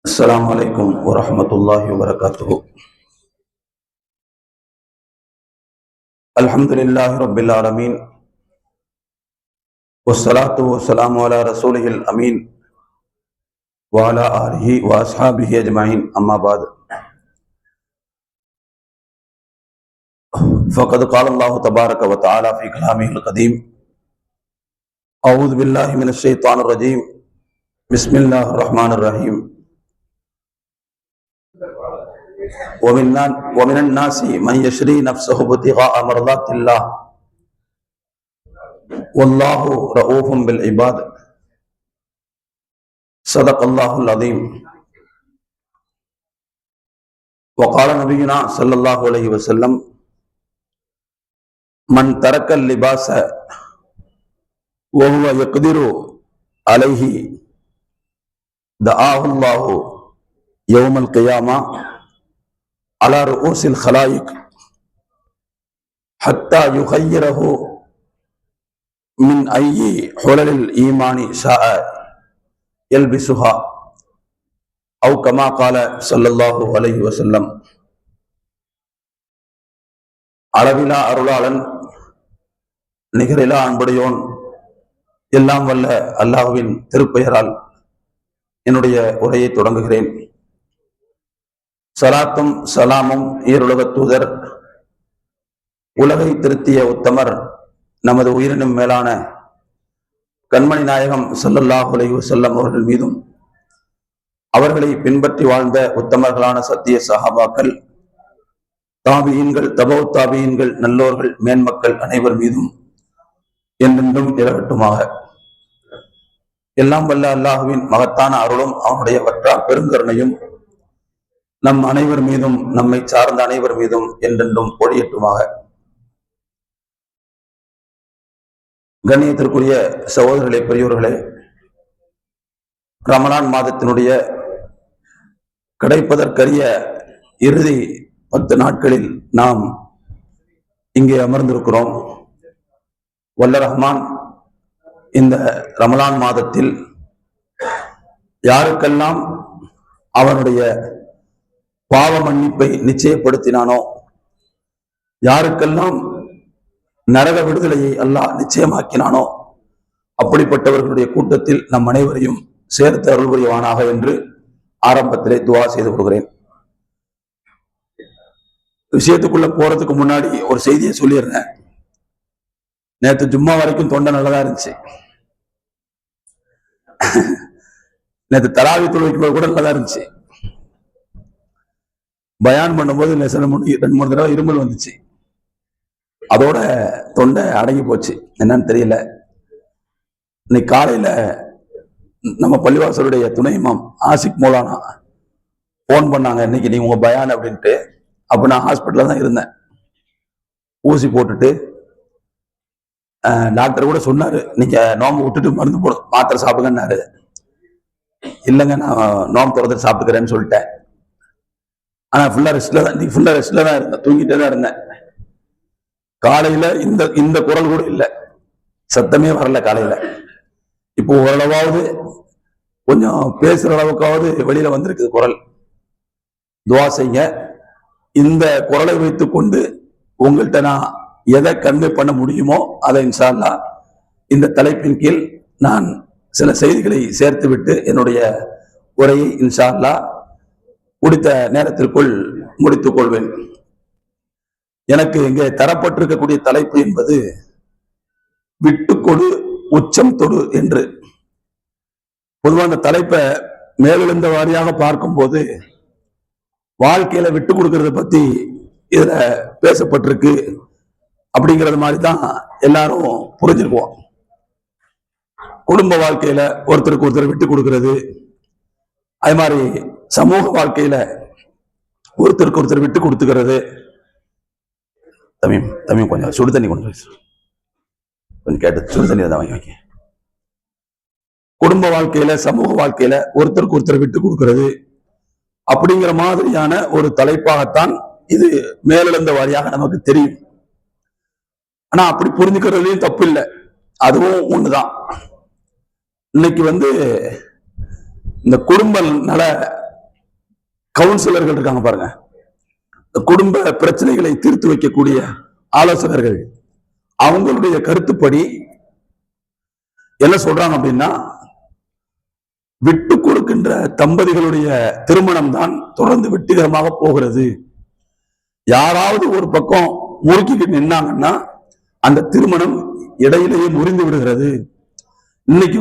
السلام عليكم ورحمة الله وبركاته. الحمد لله رب العالمين والصلاة والسلام على رسوله الأمين وعلى آله وأصحابه أجمعين أما بعد فقد قال الله تبارك وتعالى في كلامه القديم أعوذ بالله من الشيطان الرجيم بسم الله الرحمن الرحيم ومن الناس من يشري نفسه ابتغاء مرضات الله والله رؤوف بالعباد صدق الله العظيم. وقال نبينا صلى الله عليه وسلم من ترك اللباس وهو يقدر عليه دعاه الله يوم القيامة على رؤوس الخلائق حتى يخيره من أي حلل الإيمان شاء يلبسها أو كما قال صلى الله عليه وسلم. அளவிலா அருளாளன் நிகரிலா அன்புடையோன் எல்லாம் வல்ல அல்லாஹ்வின் திருப்பெயரால் என்னுடைய உரையை தொடங்குகிறேன். சலாத்தும் சலாமும் ஈருலக தூதர் உலகை திருத்திய உத்தமர் நமது உயிரினும் மேலான கண்மணி நாயகம் ஸல்லல்லாஹு அலைஹி வஸல்லம் அவர்கள் மீதும் அவர்களை பின்பற்றி வாழ்ந்த உத்தமர்களான சத்திய சஹாபாக்கள், தாபியீன்கள், தபவு தாபியீன்கள், நல்லோர்கள், மேன்மக்கள் அனைவர் மீதும் என்றென்றும் இறகட்டுமாக. எல்லாம் வல்ல அல்லாஹுவின் மகத்தான அருளும் அவனுடைய வற்றா பெருங்கருணையும் நம் அனைவர் மீதும் நம்மை சார்ந்த அனைவர் மீதும் என்றென்றும் ஒளியட்டுமாக. கண்ணியத்திற்குரிய சகோதரர்களே, பெரியோர்களே, ரமலான் மாதத்தினுடைய கிடைப்பதற்கரிய இறுதி 10 நாட்களில் நாம் இங்கே அமர்ந்திருக்கிறோம். வல்ல ரஹ்மான் இந்த ரமலான் மாதத்தில் யாருக்கெல்லாம் அவனுடைய பாவ மன்னிப்பை நிச்சயப்படுத்தினானோ, யாருக்கெல்லாம் நரக விடுதலையை அல்லாஹ் நிச்சயமாக்கினானோ, அப்படிப்பட்டவர்களுடைய கூட்டத்தில் நம் அனைவரையும் சேர்த்து அருள் புரிவானாக என்று ஆரம்பத்திலே துவா செய்து கொள்கிறேன். விஷயத்துக்குள்ள போறதுக்கு முன்னாடி ஒரு செய்தியை சொல்லிடுறேன். நேற்று ஜும்மா வரைக்கும் தொண்டை நல்லதா இருந்துச்சு. நேற்று தராவி தொழுகைக்கு கூட நல்லதா இருந்துச்சு. பயான் பண்ணும்போது 2-3 தடவை இருமல் வந்துச்சு. அதோட தொண்டை அடங்கி போச்சு. என்னன்னு தெரியல. இன்னைக்கு காலையில நம்ம பள்ளிவாசலுடைய துணை இமாம் ஆசிக் மௌலானா போன் பண்ணாங்க, இன்னைக்கு நீ உங்க பயான் அப்படின்ட்டு. அப்ப நான் ஹாஸ்பிட்டல்ல தான் இருந்தேன். ஊசி போட்டுட்டு டாக்டர் கூட சொன்னாரு, நீங்க நோம்பு விட்டுட்டு மருந்து போடும், மாத்திரை சாப்பிடுங்கன்னாரு. இல்லைங்க, நான் நோம்பு திறந்துட்டு சாப்பிட்டுக்கிறேன்னு சொல்லிட்டேன். ஆனா ஃபுல்லா ரெஸ்ட்ல தான் இருந்தேன், தூங்கிட்டே தான் இருந்தேன். காலையில இந்த குரல் கூட இல்லை, சத்தமே வரல காலையில. இப்போ ஓரளவாவது கொஞ்சம் பேசுற அளவுக்காவது வெளியில வந்திருக்குது குரல். துவா செய்யுங்க. இந்த குரலை வைத்துக் கொண்டு உங்கள்கிட்ட நான் எதை கன்வே பண்ண முடியுமோ அதை இன்ஷா அல்லாஹ் இந்த தலைப்பின் கீழ் நான் சில செய்திகளை சேர்த்து விட்டு என்னுடைய உரையை இன்ஷா அல்லாஹ் முடித்த நேரத்திற்குள் முடித்துக் கொள்வேன். எனக்கு இங்கே தரப்பட்டிருக்கக்கூடிய தலைப்பு என்பது விட்டுக்கொடு உச்சம் தொடு என்று. பொதுவாக அந்த தலைப்பை மேலெழுந்த வாரியாக பார்க்கும்போது வாழ்க்கையில விட்டு கொடுக்கறத பத்தி இதுல பேசப்பட்டிருக்கு அப்படிங்கிறது மாதிரி தான் எல்லாரும் புரிஞ்சிருக்குவோம். குடும்ப வாழ்க்கையில ஒருத்தருக்கு ஒருத்தர் விட்டு கொடுக்கறது, அது மாதிரி சமூக வாழ்க்கையில ஒருத்தருக்கு ஒருத்தர் விட்டு கொடுத்துக்கிறது. தமிழ் கொஞ்சம் சுடு தண்ணி கொண்டு கொஞ்சம் கேட்டு சுடு தண்ணி தான் வாங்கி வைக்க. குடும்ப வாழ்க்கையில சமூக வாழ்க்கையில ஒருத்தருக்கு ஒருத்தர் விட்டு கொடுக்கிறது அப்படிங்கிற மாதிரியான ஒரு தலைப்பாகத்தான் இது மேலெழுந்த வாரியாக நமக்கு தெரியும். ஆனா அப்படி புரிஞ்சுக்கிறதுலயும் தப்பு இல்லை, அதுவும் ஒண்ணுதான். இன்னைக்கு இந்த குடும்ப நல கவுன்சிலர்கள் இருக்காங்க பாருங்க, குடும்ப பிரச்சனைகளை தீர்த்து வைக்கக்கூடிய ஆலோசகர்கள், அவங்களுடைய கருத்துப்படி என்ன சொல்றாங்க அப்படின்னா, விட்டு கொடுக்கின்ற தம்பதிகளுடைய திருமணம் தான் தொடர்ந்து வெற்றிகரமாக போகிறது. யாராவது ஒரு பக்கம் முறுக்கிட்டு நின்னாங்கன்னா அந்த திருமணம் இடையிலேயே முறிந்து விடுகிறது. இன்னைக்கு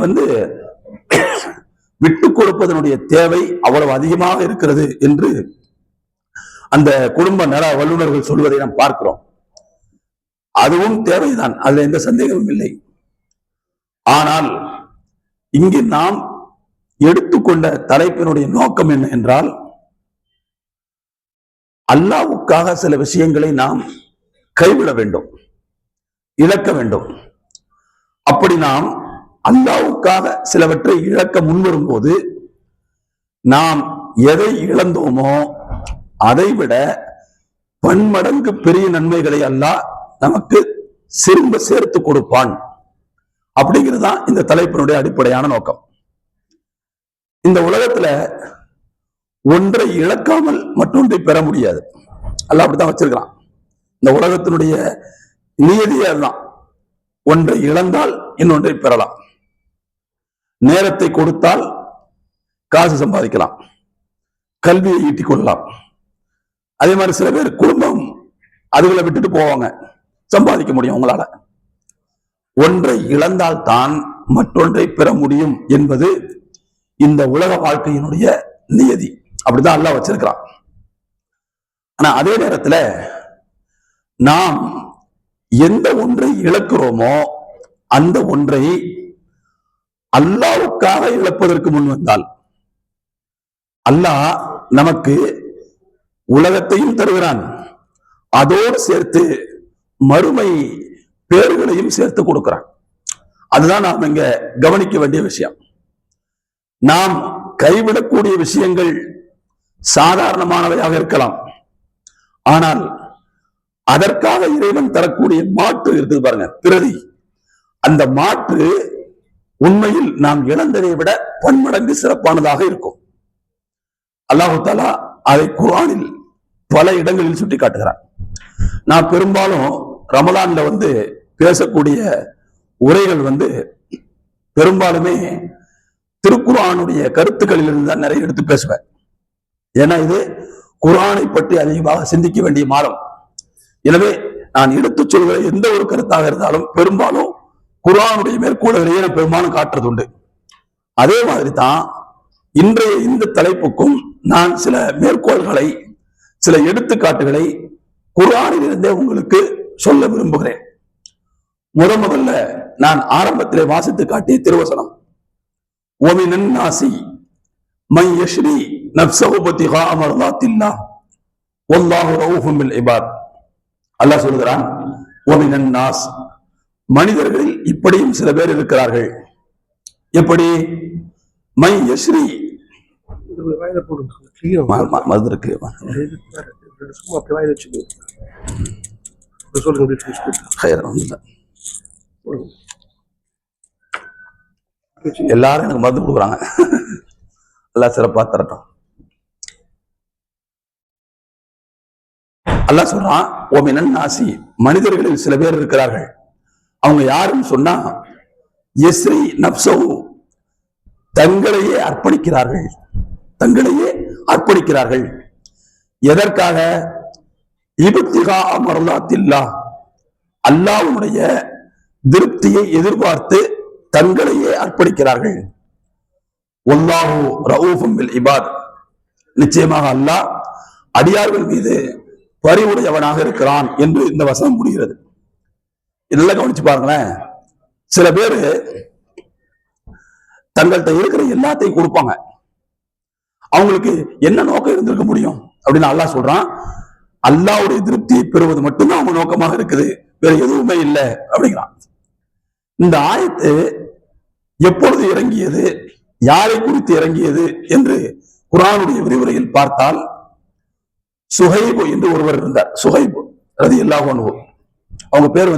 விட்டு கொடுப்பதனுடைய தேவை அவ்வளவு அதிகமாக இருக்கிறது என்று அந்த குடும்ப நல வல்லுநர்கள் சொல்வதை நாம் பார்க்கிறோம். அதுவும் தேவைதான், அதுல எந்த சந்தேகமும் இல்லை. ஆனால் இங்கு நாம் எடுத்துக்கொண்ட தலைப்பினுடைய நோக்கம் என்ன என்றால், அல்லாஹ்வுக்காக சில விஷயங்களை நாம் கைவிட வேண்டும், இழக்க வேண்டும். அப்படி நாம் அல்லாஹ்வுக்காக சிலவற்றை இழக்க முன்வரும் போது நாம் எதை இழந்தோமோ அதை விட பன்மடங்கு பெரிய நன்மைகளை அல்லாஹ் நமக்கு திரும்ப சேர்த்து கொடுப்பான். அப்படிங்கிறது தான் இந்த தலைப்பினுடைய அடிப்படையான நோக்கம். இந்த உலகத்துல ஒன்றை இழக்காமல் மற்றொன்றை பெற முடியாது. அல்லாஹ் அப்படித்தான் வச்சிருக்கிறான். இந்த உலகத்தினுடைய நியதியே அதுதான். ஒன்றை இழந்தால் இன்னொன்றை பெறலாம். நேரத்தை கொடுத்தால் காசு சம்பாதிக்கலாம், கல்வியை ஈட்டிக் கொள்ளலாம். அதே மாதிரி சில பேர் குடும்பம் அதுகளை விட்டுட்டு போவாங்க, சம்பாதிக்க முடியும் உங்களால. ஒன்றை இழந்தால் தான் மற்றொன்றை பெற முடியும் என்பது இந்த உலக வாழ்க்கையினுடைய நியதி. அப்படிதான் அல்லாஹ் வச்சிருக்கிறான். ஆனா அதே நேரத்துல நாம் எந்த ஒன்றை இழக்கிறோமோ அந்த ஒன்றை அல்லாஹ்வுக்காக இழப்பதற்கு முன் வந்தால் அல்லாஹ் நமக்கு உலகத்தையும் தருகிறான், அதோடு சேர்த்து மறுமை பேர்களையும் சேர்த்து கொடுக்கிறான். அதுதான் நாம் இங்க கவனிக்க வேண்டிய விஷயம். நாம் கைவிடக்கூடிய விஷயங்கள் சாதாரணமானவையாக இருக்கலாம், ஆனால் அதற்காக இறைவன் தரக்கூடிய மாற்று இருக்குது பாருங்க, பிரதி. அந்த மாற்று உண்மையில் நாம் இழந்ததை விட பன்மடங்கு சிறப்பானதாக இருக்கும். அல்லாஹ் தஆலா அதை குர்ஆனில் பல இடங்களில் சுட்டி காட்டுகிறான். நான் பெரும்பாலும் ரமலான்ல பேசக்கூடிய உரைகள் பெரும்பாலுமே திருக்குர்ஆனுடைய கருத்துக்களில் இருந்து தான் நிறைய எடுத்து பேசுவேன். ஏன்னா இது குர்ஆனை பற்றி அதிகமாக சிந்திக்க வேண்டிய மாதம். எனவே நான் எடுத்துச் சொல்கிற எந்த ஒரு கருத்தாக இருந்தாலும் பெரும்பாலும் குர்ஆனுடைய மேற்கோள்களையே நான் பெரும்பாலும் காட்டுறது உண்டு. அதே மாதிரி தான் இன்றைய இந்த தலைப்புக்கும் நான் சில மேற்கோள்களை, சில எடுத்துக்காட்டுகளை குர்ஆனில் இருந்தே உங்களுக்கு சொல்ல விரும்புகிறேன். முதல்ல நான் ஆரம்பத்திலே வாசித்து காட்டிய திருவசனம், ஒமினன் நாசி மை யஷ்ரி நஃப்ஸஹு பித்திகா மர்தாத்தில்லாஹ் வல்லாஹு ரഊஃபும் பில் இபாத். அல்லாஹ் சொல்கிறான், ஒமினன் நாஸ், மனிதர்களில் இப்படியும் சில பேர் இருக்கிறார்கள். எப்படி? மை யஷ்ரி, மது இருக்கு, எல்லாரும் எனக்கு மருந்து கொடுக்குறாங்க, எல்லாம் சிறப்பா தரட்டும். அல்லாஹ் சொல்றான், ஒமினன் நாசி, மனிதர்களில் சில பேர் இருக்கிறார்கள். அவங்க யாருன்னு சொன்னா, யஸ்ரி நஃப்ஸஹு, தங்களையே அர்ப்பணிக்கிறார்கள், தங்களையே அர்ப்பணிக்கிறார்கள். எதற்காக? இப்திகா மர்தாத்தில்லாஹ், அல்லாஹ்வுடைய திருப்தியை எதிர்பார்த்து தங்களையே அர்ப்பணிக்கிறார்கள். வல்லாஹு ரഊஃபும் பில் இபாத், நிச்சயமாக அல்லாஹ் அடியார்கள் மீது பரிவுடையவனாக இருக்கிறான் என்று இந்த வசனம் முடிகிறது. இதெல்லாம் கவனிச்சு பாருங்களேன். சில பேரு தங்கள்கிட்ட இருக்கிற எல்லாத்தையும் கொடுப்பாங்க. அவங்களுக்கு என்ன நோக்கம் இருந்திருக்க முடியும் அப்படின்னு அல்லாஹ் சொல்றான், அல்லாஹ்வுடைய திருப்தியை பெறுவது மட்டும்தான் அவங்க நோக்கமாக இருக்குது, வேற எதுவுமே இல்லை அப்படிங்கிறான். இந்த ஆயத்து எப்பொழுது இறங்கியது, யாரை குறித்து இறங்கியது என்று குர்ஆனுடைய விரிவுரையில் பார்த்தால், சுஹைபு என்று ஒருவர் இருந்தார். சுஹைபு ரலியல்லாஹு அன்ஹு, அவங்க பேர்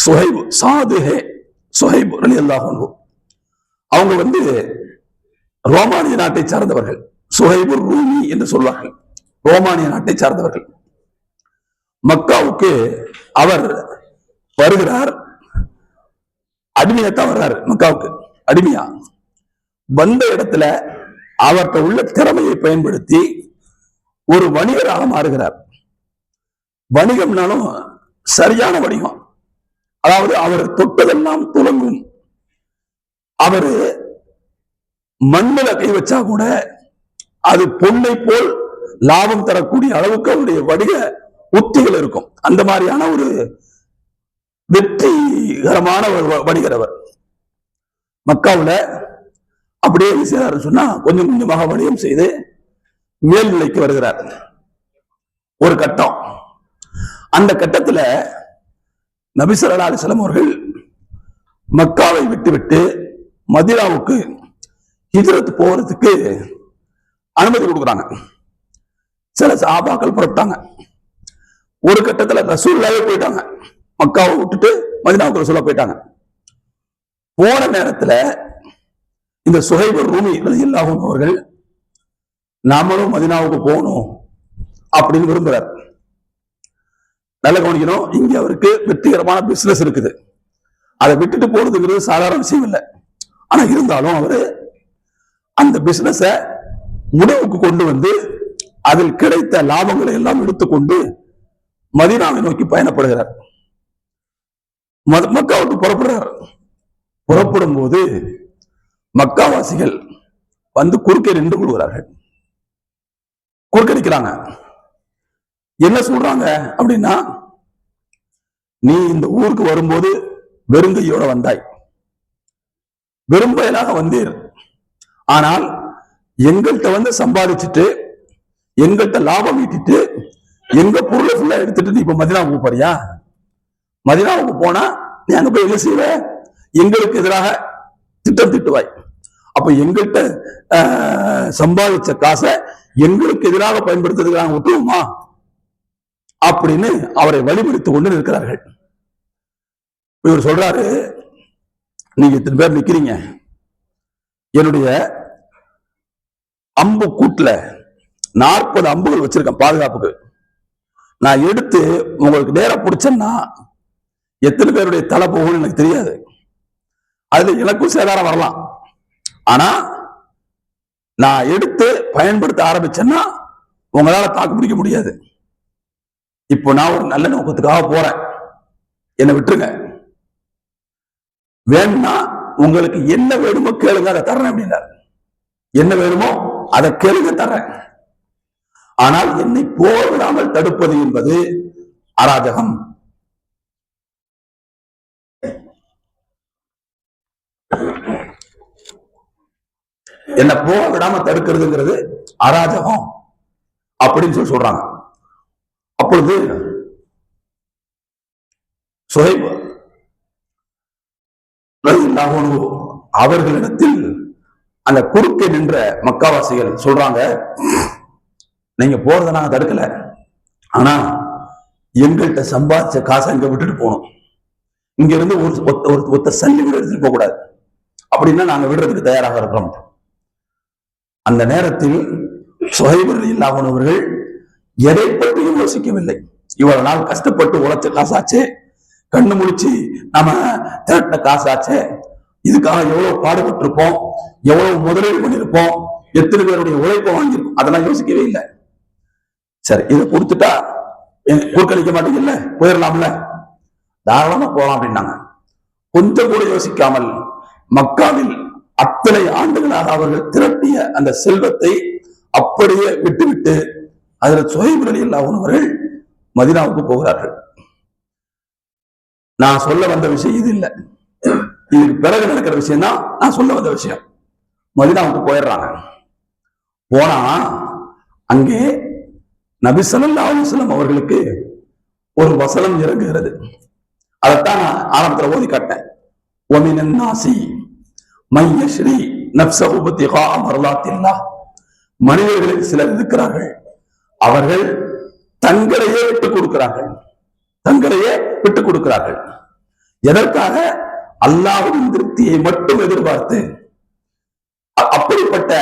சுஹைபு, சாதுஹே சுஹைபு ரலியல்லாஹு அன்ஹு. அவங்க ரோமானிய நாட்டை சார்ந்தவர்கள், சுஹைபுர் ரூமி என்று சொல்வார்கள். ரோமானிய நாட்டை சார்ந்தவர்கள். மக்காவுக்கு அவர் வருகிறார், அடிமையத்தான் வர்றாரு. மக்காவுக்கு அடிமையா வந்த இடத்துல அவர்கிட்ட உள்ள திறமையை பயன்படுத்தி ஒரு வணிகராக மாறுகிறார். வணிகம்னாலும் சரியான வணிகம், அதாவது அவர் தொட்டதெல்லாம் துலங்கும். அவரு மண்ணில கை வச்சா கூட அது பொன்னை போல் லாபம் தரக்கூடிய அளவுக்கு அவருடைய வணிக உத்திகள் இருக்கும். அந்த மாதிரியான ஒரு வெற்றிகரமான வணிகர் அவர். மக்காவுல அப்படியே செய்யறாரு சொன்னா கொஞ்சம் கொஞ்சமாக வணிகம் செய்து மேல்நிலைக்கு வருகிறார். ஒரு கட்டம், அந்த கட்டத்துல நபி ஸல்லல்லாஹு அலைஹி வஸல்லம் அவர்கள் மக்காவை விட்டுவிட்டு மதீனாவுக்கு ஹிஜ்ரத் போறதுக்கு அனுமதி கொடுக்குறாங்க. சில சஹாபாக்கள் புறப்பட்டாங்க. ஒரு கட்டத்துல ரசூலுல்லாஹே போயிட்டாங்க, மக்காவை விட்டுட்டு மதீனாவுக்கு ரசூலுல்லாஹ் போயிட்டாங்க. போன நேரத்துல இந்த சுஹைபுர் ரூமி ரலியல்லாஹு அன்ஹு அவர்கள் நாமளும் மதீனாவுக்கு போகணும் அப்படின்னு விரும்புறார். நல்ல கவனிக்கணும், இங்க அவருக்கு வெற்றிகரமான பிசினஸ் இருக்குது. அதை விட்டுட்டு போறதுங்கிறது சாதாரண விஷயம் இல்லை. ஆனா இருந்தாலும் அவரு அந்த பிசினஸ முடிவுக்கு கொண்டு வந்து அதில் கிடைத்த லாபங்களை எல்லாம் எடுத்துக்கொண்டு மதீனாவை நோக்கி பயணப்படுகிறார். மக்காவுக்கு புறப்படுறார். புறப்படும் போது மக்காவாசிகள் குறுக்கே நின்று கொள்கிறார்கள், குறுக்கடிக்கிறாங்க. என்ன சொல்றாங்க அப்படின்னா, நீ இந்த ஊருக்கு வரும்போது வெறுங்கையோட வந்தாய், வெறும்பயலாக வந்தீர். ஆனால் எங்கள்கிட்ட சம்பாதிச்சுட்டு எங்கள்கிட்ட லாபம் ஈட்டிட்டு எங்க பொருளை ஃபுல்லா எடுத்துட்டு நீ இப்ப மதீனாவுக்கு போறியா? மதீனாவுக்கு போனா நீ அங்க போய் என்ன செய்வ? எங்களுக்கு எதிராக திட்டம் திட்டுவாய். அப்ப எங்கள்கிட்ட சம்பாதிச்ச காசை எங்களுக்கு எதிராக பயன்படுத்துறதுக்கு நாங்க விட்டுருவோமா அப்படின்னு அவரை வழிபடுத்திக் கொண்டு நிற்கிறார்கள். இவர் சொல்றாரு, நீங்க இத்தனை பேர் நிக்கிறீங்க, என்னுடைய அம்பு கூட்டுல 40 அம்புகள் வச்சிருக்கேன் பாதுகாப்புக்கு. நான் எடுத்து உங்களுக்கு நேரம் பிடிச்சேன்னா எத்தனை பேருடைய தலை போகும்னு எனக்கு தெரியாது. அதுல எனக்கும் சேதாரம் வரலாம். ஆனா நான் எடுத்து பயன்படுத்த ஆரம்பிச்சேன்னா உங்களால தாக்கு பிடிக்க முடியாது. இப்போ நான் ஒரு நல்ல நோக்கத்துக்காக போறேன், என்னை விட்டுருங்க. வேணும்னா உங்களுக்கு என்ன வேணுமோ கேளுங்க, அதை தர்றேன் அப்படின்னாரு. என்ன வேணுமோ அதை கேளுங்க, தர்றேன். ஆனால் என்னை போர் விடாமல் தடுப்பது என்பது அராஜகம். என்ன போக விடாம தடுக்கிறதுங்கிறது அராஜகம் அப்படின்னு சொல்றாங்க. அப்பொழுது சுஹைப் ரலியல்லாஹு அன்ஹு அவர்களிடத்தில் அந்த குறுக்கே நின்ற மக்காவாசிகள் சொல்றாங்க, நீங்க போறதை நாங்க தடுக்கல, ஆனா எங்கள்கிட்ட சம்பாதிச்ச காசை இங்க விட்டுட்டு போகணும். இங்க இருந்து ஒத்த சல்லி கூட எடுத்துட்டு போக கூடாது, அப்படின்னா நாங்க விடுறதுக்கு தயாராக இருக்கிறோம். அந்த நேரத்தில் சுஹைப் ரலியல்லாஹு அன்ஹு அவர்கள் எதை பற்றியும் யோசிக்கவில்லை. இவ்வளவு நாள் கஷ்டப்பட்டு உழைச்ச காசாச்சு, கண்ணு முடிச்சு நாம திரட்ட காசாச்சு, இதுக்காக எவ்வளவு பாடுபட்டிருப்போம், எவ்வளவு முதலீடு பண்ணிருப்போம், எத்தனை பேருடைய உழைப்பை வாங்கியிருப்போம், அதெல்லாம் யோசிக்கவே இல்லை. சரி, இதை கொடுத்துட்டா குறுக்களிக்க மாட்டீங்கல்ல, போயிடலாம்ல, தாராளமா போகலாம் அப்படின்னாங்க. கொஞ்சம் கூட யோசிக்காமல் மக்காவில் அத்தனை ஆண்டுகளாக அவர்கள் திரட்டிய அந்த செல்வத்தை அப்படியே விட்டுவிட்டு அதில் சுஹைப் ரலியல்லாஹு அன்ஹு அவர்கள் மதீனாவுக்கு போகிறார்கள். நான் சொல்ல வந்த விஷயம் இது இல்லை, இதுக்கு பிறகு நடக்கிற விஷயம் தான் நான் சொல்ல வந்த விஷயம். மதீனாவுக்கு போயிடுறாங்க. போனா அங்கே நபி ஸல்லல்லாஹு அலைஹி வஸல்லம் அவர்களுக்கு ஒரு வசனம் இறங்குகிறது. அதைத்தான் நான் ஆரம்பத்தில் ஓதி காட்டேன். வமினன் நாசி மையஸ்ரீ நஃப்ஸஹு பித்திகா மர்லாத்தில்லாஹ். மனிதர்களில் சிலர் இருக்கிறார்கள், அவர்கள் தங்களையே விட்டுக் கொடுக்கிறார்கள், தங்களையே விட்டுக் கொடுக்கிறார்கள். எதற்காக? அல்லாஹ்வின் திருப்தியை மட்டும் எதிர்பார்த்து இப்படிப்பட்ட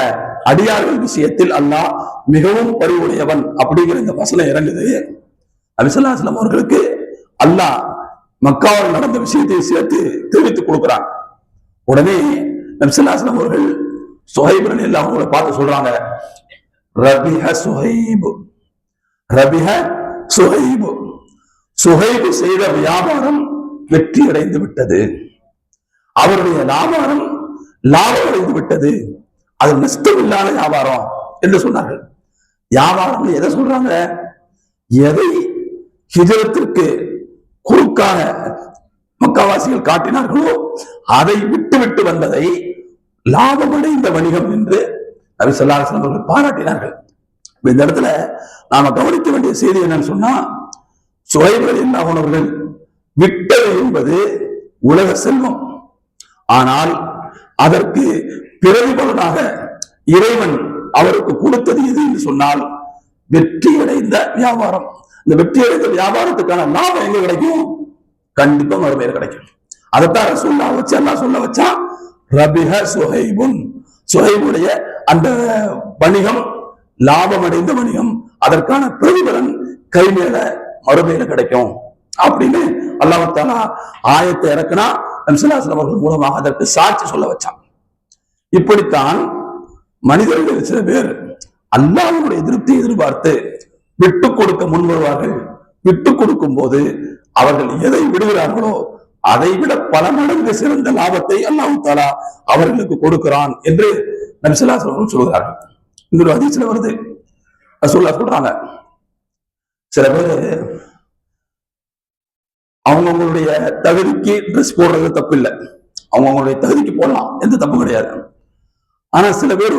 அடியார்கள் விஷயத்தில் அல்லாஹ் மிகவும் பரிவுடையவன் அப்படிங்கிற இந்த வசனம் இறங்குது. நபி ஸல்லல்லாஹு அலைஹி வஸல்லம் அவர்களுக்கு அல்லாஹ் மக்காவில் நடந்த விஷயத்தை சேர்த்து தெரிவித்துக் கொடுக்கிறான். உடனே நபி ஸல்லல்லாஹு அலைஹி வஸல்லம் அவர்கள் சுஹைப் ரலியல்லாஹு அன்ஹு பார்த்து சொல்றாங்க, ரபிஹ சுஹைப், ரபிஹ சுஹைப், சுஹைப் செய்த வியாபாரம் வெற்றி அடைந்து விட்டது, அவருடைய வியாபாரம் லாபம் அடைந்து விட்டது, அது நஷ்டம் இல்லாத வியாபாரம் என்று சொன்னார்கள். வியாபாரம் எதை சொல்றாங்க? எதை ஹிஜ்ரத்திற்கு குறுக்காக மக்காவாசிகள் காட்டினார்களோ அதை விட்டு விட்டு வந்ததை லாபமடைந்த வணிகம் என்று நபி ஸல்லல்லாஹு அலைஹி வஸல்லம் அவர்கள் பாராட்டினார்கள். இந்த இடத்துல நாம கவனிக்க வேண்டிய செய்தி என்னன்னு சொன்னா, சுஹைப் ரலியல்லாஹு அன்ஹு அவர்கள் விட்டது என்பது உலக செல்வம், ஆனால் அதற்கு பிரதிபலனாக இறைவன் அவருக்கு கொடுத்தது எது என்று சொன்னால் வெற்றியடைந்த வியாபாரம். இந்த வெற்றியடைந்த வியாபாரத்துக்கான லாபம் எங்க கிடைக்கும்? கண்டிப்பா மறுமையில கிடைக்கும். அதைத்தான் ரசூலுல்லாஹ் வச்சு அல்லாஹ் சொல்ல வச்சா, ரபிஹ சுஹைபுன், சுஹைபுடைய அந்த வணிகம் லாபம் அடைந்த வணிகம், அதற்கான பிரதிபலன் கை மேல மறுமையில கிடைக்கும் அப்படின்னு அல்லாஹ் தஆலா ஆயத்தை இறக்குனா நபி ஸல்லல்லாஹு அலைஹி வஸல்லம் அவர்கள் மூலமாக அதற்கு சாட்சி சொல்ல வச்சான். இப்படித்தான் மனிதர்கள் சில பேர் அல்லாஹ்வுடைய திருப்தியை எதிர்பார்த்து விட்டு கொடுக்க முன் வருவார்கள். விட்டு கொடுக்கும் போது அவர்கள் எதை விடுகிறார்களோ அதை விட பல மடங்கு சிறந்த லாபத்தை அல்லாஹ் தஆலா அவர்களுக்கு கொடுக்கிறான் என்று நபி ஸல்லல்லாஹு அலைஹி வஸல்லம் சொல்கிறார்கள். இன்னொரு ஹதீஸ்ல வருது, ரசூலுல்லாஹ் சொல்றாங்க, சில பேர் அவங்களுடைய தகுதிக்கு ட்ரெஸ் போடுறது தப்பு இல்லை, அவங்களுடைய தகுதிக்கு போடலாம், எந்த தப்பு கிடையாது. ஆனா சில பேர்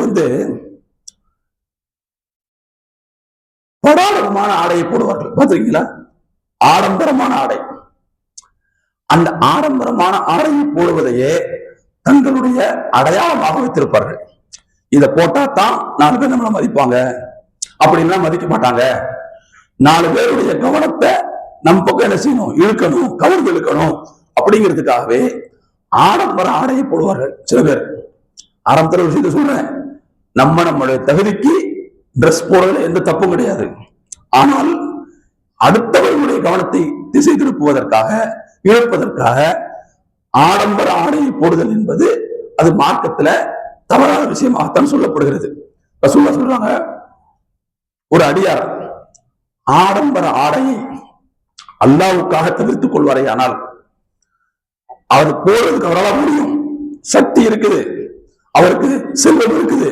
படாடமான ஆடையை போடுவார்கள், பார்த்திருக்கீங்களா? ஆடம்பரமான ஆடை. அந்த ஆடம்பரமான ஆடையை போடுவதையே தங்களுடைய அடையாளமாக வைத்திருப்பார்கள். இதை போட்டா தான் 4 பேர் நம்மளை மதிப்பாங்க, அப்படின்லாம் மதிக்க மாட்டாங்க. 4 பேருடைய கவனத்தை நம்ம பக்கம் என்ன செய்யணும்? இழுக்கணும், கவர்ந்து இழுக்கணும் அப்படிங்கிறதுக்காகவே ஆடம்பர ஆடையை போடுவார்கள் சில பேர். ஆரம்பத்தில் ஒரு விஷயத்தை சொல்றேன், நம்மளுடைய தகுதிக்கு ட்ரெஸ் போடுறதுல எந்த தப்பும் கிடையாது. ஆனால் அடுத்தவர்களுடைய கவனத்தை திசை திருப்புவதற்காக, இழப்பதற்காக ஆடம்பர ஆடையை போடுதல் என்பது அது மார்க்கத்துல தவறான விஷயமாகத்தான் சொல்லப்படுகிறது. ரசூலுல்லாஹ் சொல்றாங்க, ஒரு அடியார் ஆடம்பர ஆடையை அல்லாஹ்வுக்காக தவிர்த்துக் கொள்வாரே ஆனால் அவர் போறதுக்கு அவரால் முடியும், சக்தி இருக்குது, அவருக்கு செல்வம் இருக்குது,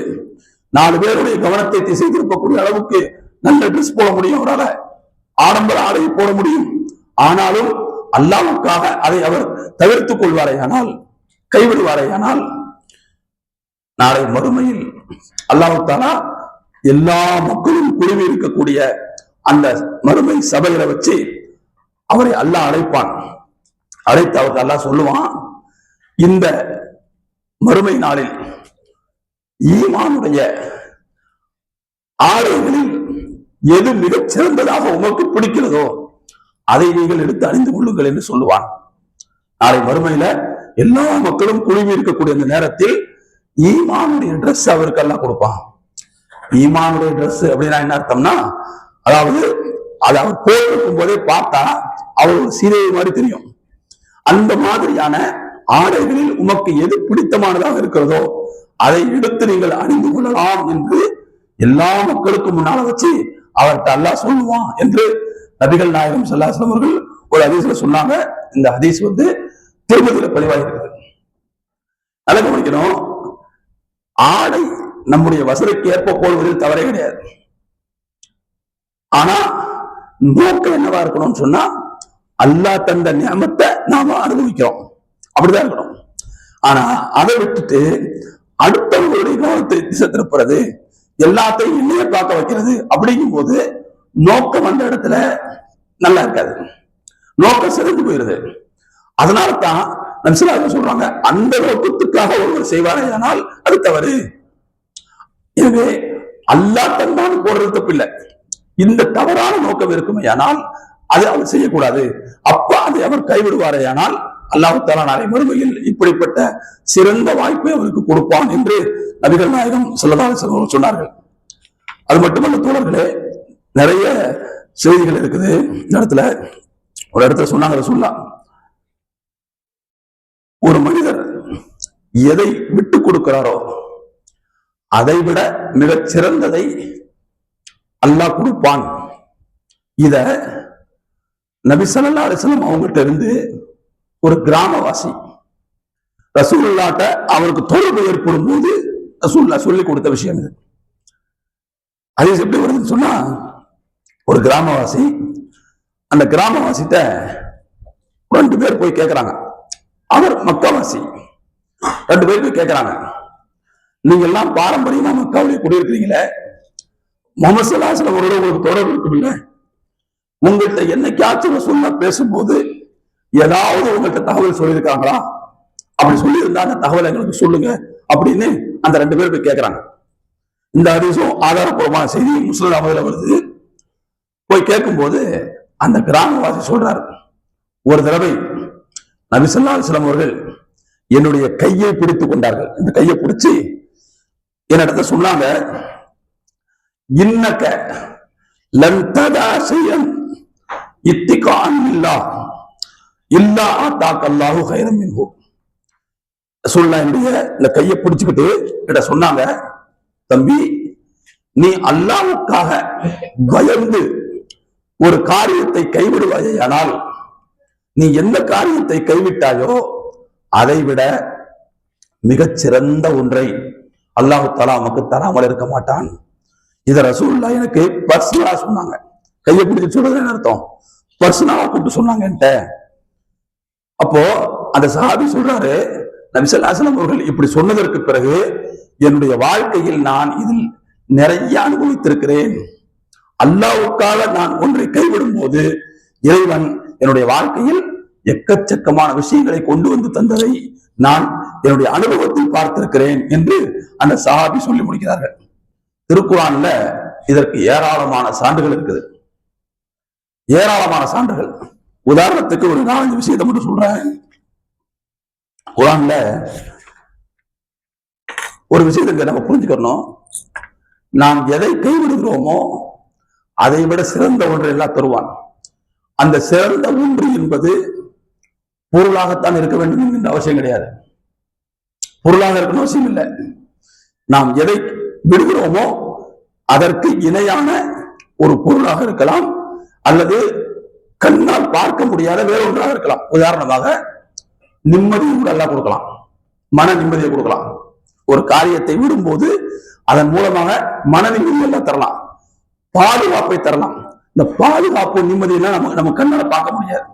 4 பேருடைய கவனத்தை திசை திருப்பக்கூடிய அளவுக்கு நல்ல ட்ரெஸ் போட முடியும், அவரால் ஆடம்பர ஆடையை போட முடியும். ஆனாலும் அல்லாஹ்வுக்காக அதை அவர் தவிர்த்துக் கொள்வாரேயானால், கைவிடுவாரேயானால், நாளை மறுமையில் அல்லாஹ் தஆலா எல்லா மக்களும் குழுவி இருக்கக்கூடிய அந்த மறுமை சபையில வச்சு அவரை அல்லாஹ் அழைப்பான். அழைத்து அவருக்கு அல்லாஹ் சொல்லுவான், இந்த மறுமை நாளில் ஈமானுடைய ஆடைகளில் எது மிகச் சிறந்ததாக உமக்கு பிடிக்கிறதோ அதை நீங்கள் எடுத்து அணிந்து கொள்ளுங்கள் என்று சொல்லுவான். நாளை மறுமையில எல்லா மக்களும் குழுவி இருக்கக்கூடிய அந்த நேரத்தில் ஈமானுடைய ட்ரெஸ் அவருக்கு எல்லாம் கொடுப்பான். ஈமானுடைய ட்ரெஸ் அப்படின்னா என்ன அர்த்தம்னா, அதாவது அது அவர் போட்டிருக்கும் போதே பார்த்தா அவர் ஒரு சீதையை மாதிரி தெரியும். அந்த மாதிரியான ஆடைகளில் உமக்கு எது பிடித்தமானதாக இருக்கிறதோ அதை எடுத்து நீங்கள் அணிந்து கொள்ளலாம் என்று எல்லா மக்களுக்கும் முன்னால வச்சு அவர்கிட்ட அல்லாஹ் சொல்லுவான் என்று நபிகள் நாயகம் ஸல்லல்லாஹு அலைஹி வஸல்லம் அவர்கள் ஒரு ஹதீஸ்ல சொன்னாங்க. இந்த ஹதீஸ் திருமதியில பதிவாகி இருக்குது. நல்லா கவனிக்கணும், ஆடை நம்முடைய வசதிக்கு ஏற்ப போடுவதில் தவறே கிடையாது. ஆனா நோக்கம் என்னவா இருக்கணும்னு சொன்னா, அல்லாஹ் தந்த நியமத்தை நாம அனுபவிக்கிறோம், அப்படிதான் இருக்கணும். ஆனா அதை விட்டுட்டு அடுத்தவங்களுடைய கவனத்தை திசை திருப்புறது, எல்லாத்தையும் இன்னையே பார்க்க வைக்கிறது அப்படிங்கும் போது நோக்கம் அந்த இடத்துல நல்லா இருக்காது, நோக்கம் சிறந்து போயிருது. அதனால தான் நபி ஸல்லல்லாஹு அலைஹி வஸல்லம் சொல்றாங்க, அந்த நோக்கத்துக்காக ஒருவர் செய்வாரேயானால் அது தவறு. எனவே அல்லாஹ் தந்தான் போடுறது தப்பு இல்லை, இந்த தவறான நோக்கம் இருக்குமே ஆனால் அது அவர் செய்யக்கூடாது. அப்ப அதை அவர் கைவிடுவாரேயானால் அல்லாஹ் தஆலா நாளை மறுமையில் இப்படிப்பட்ட சிறந்த வாய்ப்பை அவருக்கு கொடுப்பான் என்று நபிகள் நாயகம் ஸல்லல்லாஹு அலைஹி வஸல்லம் சொன்னார்கள். அது மட்டுமல்ல தோழர்களே, நிறைய செய்திகள் இருக்குது. இந்த இடத்துல ஒரு இடத்துல சொன்னாங்க ரசூலுல்லாஹ், ஒரு மனிதர் எதை விட்டு கொடுக்கிறாரோ அதை விட மிகச் சிறந்ததை அல்லாஹ் கொடுப்பான். இத நபி ஸல்லல்லாஹு அலைஹி வஸல்லம் அவங்ககிட்ட இருந்து ஒரு கிராமவாசி ரசூலுல்லாஹ்ட்ட அவருக்கு தொடர்பு ஏற்படும் போது ரசூலுல்லாஹ் சொல்லி கொடுத்த விஷயம் இது. ஹதீஸ் எப்படி வருதுன்னு சொன்னா, ஒரு கிராமவாசி அந்த கிராமவாசிட்ட 2 பேர் போய் கேட்கிறாங்க. அவர் மக்காவாசி. 2 பேர் போய் கேட்கிறாங்க, நீங்க எல்லாம் பாரம்பரியமா மக்காவிலே குடியிருக்கிறீங்களே, முஹம்மது ஸல்லல்லாஹு அலைஹி வஸல்லம் அவரோட உங்களுக்கு தொடர்பு இருக்குல்ல, உங்கள்கிட்ட என்னைக்காச்சும் ரசூலுல்லாஹ் பேசும்போது ஏதாவது உங்கள்கிட்ட தகவல் சொல்லியிருக்காங்களா? அப்படி சொல்லி இருந்தா அந்த தகவல் எங்களுக்கு சொல்லுங்க அப்படின்னு அந்த 2 பேர் போய் கேட்கிறாங்க. இந்த ஹதீஸும் ஆதாரப்பூர்வமான செய்தி முஸ்லிம் அஹ்மதுல வருது. போய் கேட்கும்போது அந்த கிராமவாசி சொல்றாரு, ஒரு தடவை நபி ஸல்லல்லாஹு அலைஹி வஸல்லம் அவர்கள் என்னுடைய கையை பிடித்துக் கொண்டார்கள். இந்த கையை பிடிச்சு என்னிடத்த சொன்னாங்க, இன்னக லன் ததா ஷைஅன் இத்திகான் பில்லாஹ் இல்லா ஆதாக அல்லாஹு கைரம் மின்ஹு. ரசூலுல்லாஹ் என்னுடைய இந்த கையை பிடிச்சுக்கிட்டு கிட்ட சொன்னாங்க, தம்பி, நீ அல்லாஹ்வுக்காக பயந்து ஒரு காரியத்தை கைவிடுவாயானால் நீ எந்த காரியத்தை கைவிட்டாயோ அதை விட மிகச்சிறந்த ஒன்றை அல்லாஹு தஆலா நமக்கு தராமல் இருக்க மாட்டான். இத ரசூலுல்லாஹ் எனக்கு பர்சனலா சொன்னாங்க. கையை பிடிச்சு சொல்றது என்ன அர்த்தம்? பர்சனலா கூப்பிட்டு சொன்னாங்க என்கிட்ட. அப்போ அந்த சஹாபி சொல்றாரு, நபி ஸல்லல்லாஹு அலைஹி வஸல்லம் அவர்கள் இப்படி சொன்னதற்கு பிறகு என்னுடைய வாழ்க்கையில் நான் இதில் நிறைய அனுபவித்திருக்கிறேன். அல்லாஹ்வுக்காக நான் ஒன்றை கைவிடும் போது இறைவன் என்னுடைய வாழ்க்கையில் எக்கச்சக்கமான விஷயங்களை கொண்டு வந்து தந்ததை நான் என்னுடைய அனுபவத்தில் பார்த்திருக்கிறேன் என்று அந்த சஹாபி சொல்லி முடிக்கிறார்கள். திருக்குர்ஆன்ல இதற்கு ஏராளமான சான்றுகள் இருக்குது, ஏராளமான சான்றுகள். உதாரணத்துக்கு ஒரு 4 விஷயத்தை மட்டும் சொல்றேன். குர்ஆன்ல ஒரு விஷயத்தை நம்ம புரிஞ்சுக்கணும். நாம் எதை கைவிடுகிறோமோ அதை விட சிறந்த ஒன்றை எல்லாம் தருவான். அந்த சிறந்த ஒன்று என்பது பொருளாகத்தான் இருக்க வேண்டும் என்கின்ற அவசியம் கிடையாது. பொருளாக இருக்கணும் அவசியம் இல்லை. நாம் எதை விடுகிறோமோ அதற்கு இணையான ஒரு பொருளாக இருக்கலாம், அல்லது கண்ணால் பார்க்க முடியாத வேறொன்றாக இருக்கலாம். உதாரணமாக நிம்மதியை கூட எல்லாம் கொடுக்கலாம், மன நிம்மதியை கொடுக்கலாம். ஒரு காரியத்தை விடும்போது அதன் மூலமாக மன நிம்மதி எல்லாம் தரலாம், பாதுகாப்பை தரலாம். இந்த பாதுகாப்பு நிம்மதியெல்லாம் நம்ம கண்ணால பார்க்க முடியாது.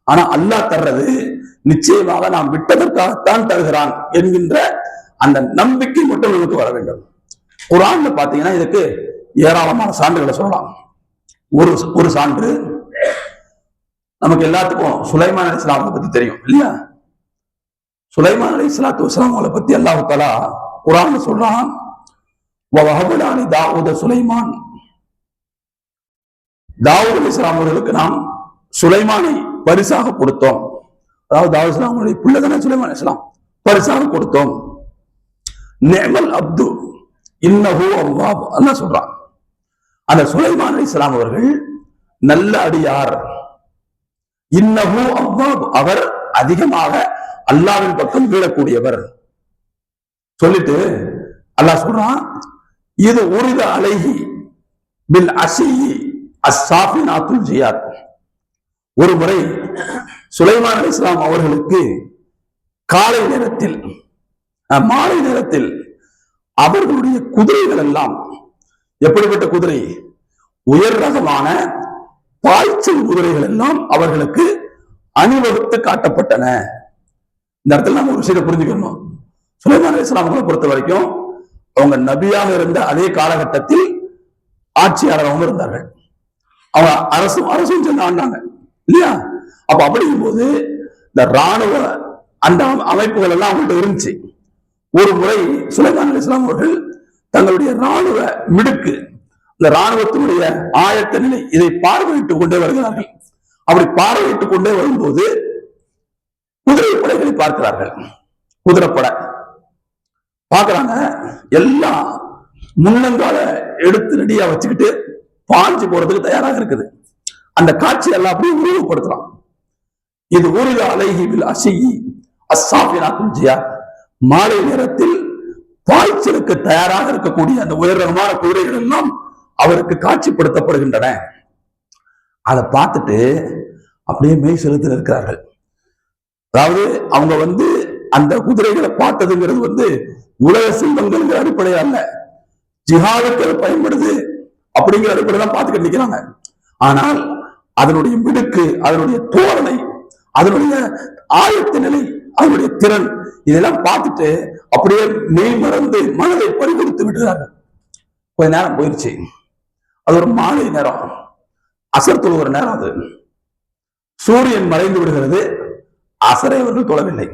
ஆனா அல்லாஹ் தர்றது நிச்சயமாக நாம் விட்டதற்காகத்தான் தருகிறான் என்கின்ற அந்த நம்பிக்கை மட்டும் நமக்கு வர வேண்டும். குர்ஆன்ல பாத்தீங்கன்னா இதுக்கு ஏராளமான சான்றுகளை சொல்லலாம். ஒரு சான்று நமக்கு எல்லாத்துக்கும் சுலைமான் அலைஹிஸ்ஸலாமை பத்தி தெரியும் இல்லையா? சுலைமான் அலைஹிஸ்ஸலாத்து வஸலாம் அவங்களை பத்தி அல்லாஹ் தஆலா குர்ஆன்ல சொல்றான், வஹபனா லி தாவூத சுலைமான். தாவூத் அலைஹிஸ்ஸலாம் அவர்களுக்கு நாம் சுலைமானை பரிசாக கொடுத்தோம். அதாவது தாவூத் அலைஹிஸ்ஸலாமுடைய பிள்ளை தானே சுலைமான் அலைஹிஸ்ஸலாம், பரிசாக கொடுத்தோம். நிஅமல் அப்து இன்னஹு அவ்வாப் அல்லாஹ் சொல்றான். அந்த சுலைமான் அலைஹிஸ்ஸலாம் அவர்கள் நல்ல அடியார். இன்னஹு அவ்வாப், அவர் அதிகமாக அல்லாஹ்வின் பக்கம் மீளக்கூடியவர் சொல்லிட்டு அல்லாஹ் சொல்றான், இது உரித அலைஹி பில் அஷியி அஸ்ஸாஃபினாத்துல் ஜியாத். ஒரு முறை சுலைமான் அலைஹிஸ்ஸலாம் அவர்களுக்கு காலை நேரத்தில் மாலை நேரத்தில் அவர்களுடைய குதிரைகள் எல்லாம், எப்படிப்பட்ட குதிரை, உயர் ரகமான பாய்ச்சல் குதிரைகள் எல்லாம் அவர்களுக்கு அணிவகுத்து காட்டப்பட்டன. இந்த இடத்துல நம்ம ஒரு விஷயத்தை புரிஞ்சுக்கணும். சுலைமான் அலைஹிஸ்ஸலாம் அவர்களை பொறுத்த வரைக்கும் அவங்க நபியாக இருந்த அதே காலகட்டத்தில் ஆட்சியாளராகவும் இருந்தார்கள். அவங்க அரசும் சேர்ந்து ஆண்டாங்க இல்லையா? அப்ப அப்படிங்கும் போது இந்த ராணுவ அந்த அமைப்புகள் எல்லாம் அவங்கள்ட்ட இருந்துச்சு. ஒரு முறை சுலைமான் அலைஹிஸ்ஸலாம் அவர்கள் தங்களுடைய ராணுவ மிடுக்கு, இந்த ராணுவத்தினுடைய ஆயத்த நிலை, இதை பார்வையிட்டுக் கொண்டே வருகிறார்கள். அப்படி பார்வையிட்டுக் கொண்டே வரும்போது குதிரை படைகளை பார்க்கிறார்கள். குதிரைப்படை பாக்குறாங்க, எல்லாம் முன்னங்கால எடுத்து ரெடியா வச்சுக்கிட்டு பாஞ்சு போறதுக்கு தயாராக இருக்குது. அந்த காட்சி எல்லாம் அப்படியே உருவப்படுத்தலாம். இது ஊரில் அலைஹிபில் அஷியி அஸ்ஸாஃபினாத்துல் ஜியா, மாலை நேரத்தில் பாய்ச்சலுக்கு தயாராக இருக்கக்கூடிய அந்த உயர்தரமான குதிரைகள் எல்லாம் அவருக்கு காட்சிப்படுத்தப்படுகின்றன. அதை பார்த்துட்டு அப்படியே மெய் செலுத்தி இருக்கிறார்கள். அதாவது அவங்க அந்த குதிரைகளை பார்த்ததுங்கிறது உலக செல்வங்கள் அடிப்படையில் அல்ல, ஜிஹாதுக்கு அது பயன்படுது அப்படிங்கிற அடிப்படையில் தான் பார்த்துக்கிட்டு நிற்கிறாங்க. ஆனால் அதனுடைய மிடுக்கு, அதனுடைய தோரணை, அதனுடைய ஆயத்த நிலை, அதனுடைய திறன், இதெல்லாம் பார்த்துட்டு அப்படியே மெய் மறந்து மனதை பறிகொடுத்து விடுகிறார்கள். கொஞ்ச நேரம் போயிடுச்சு. அது ஒரு மாலை நேரம், அசர் தொழுகிற நேரம். அது சூரியன் மறைந்து விடுகிறது. அசரை அவர்கள் தொழவில்லை,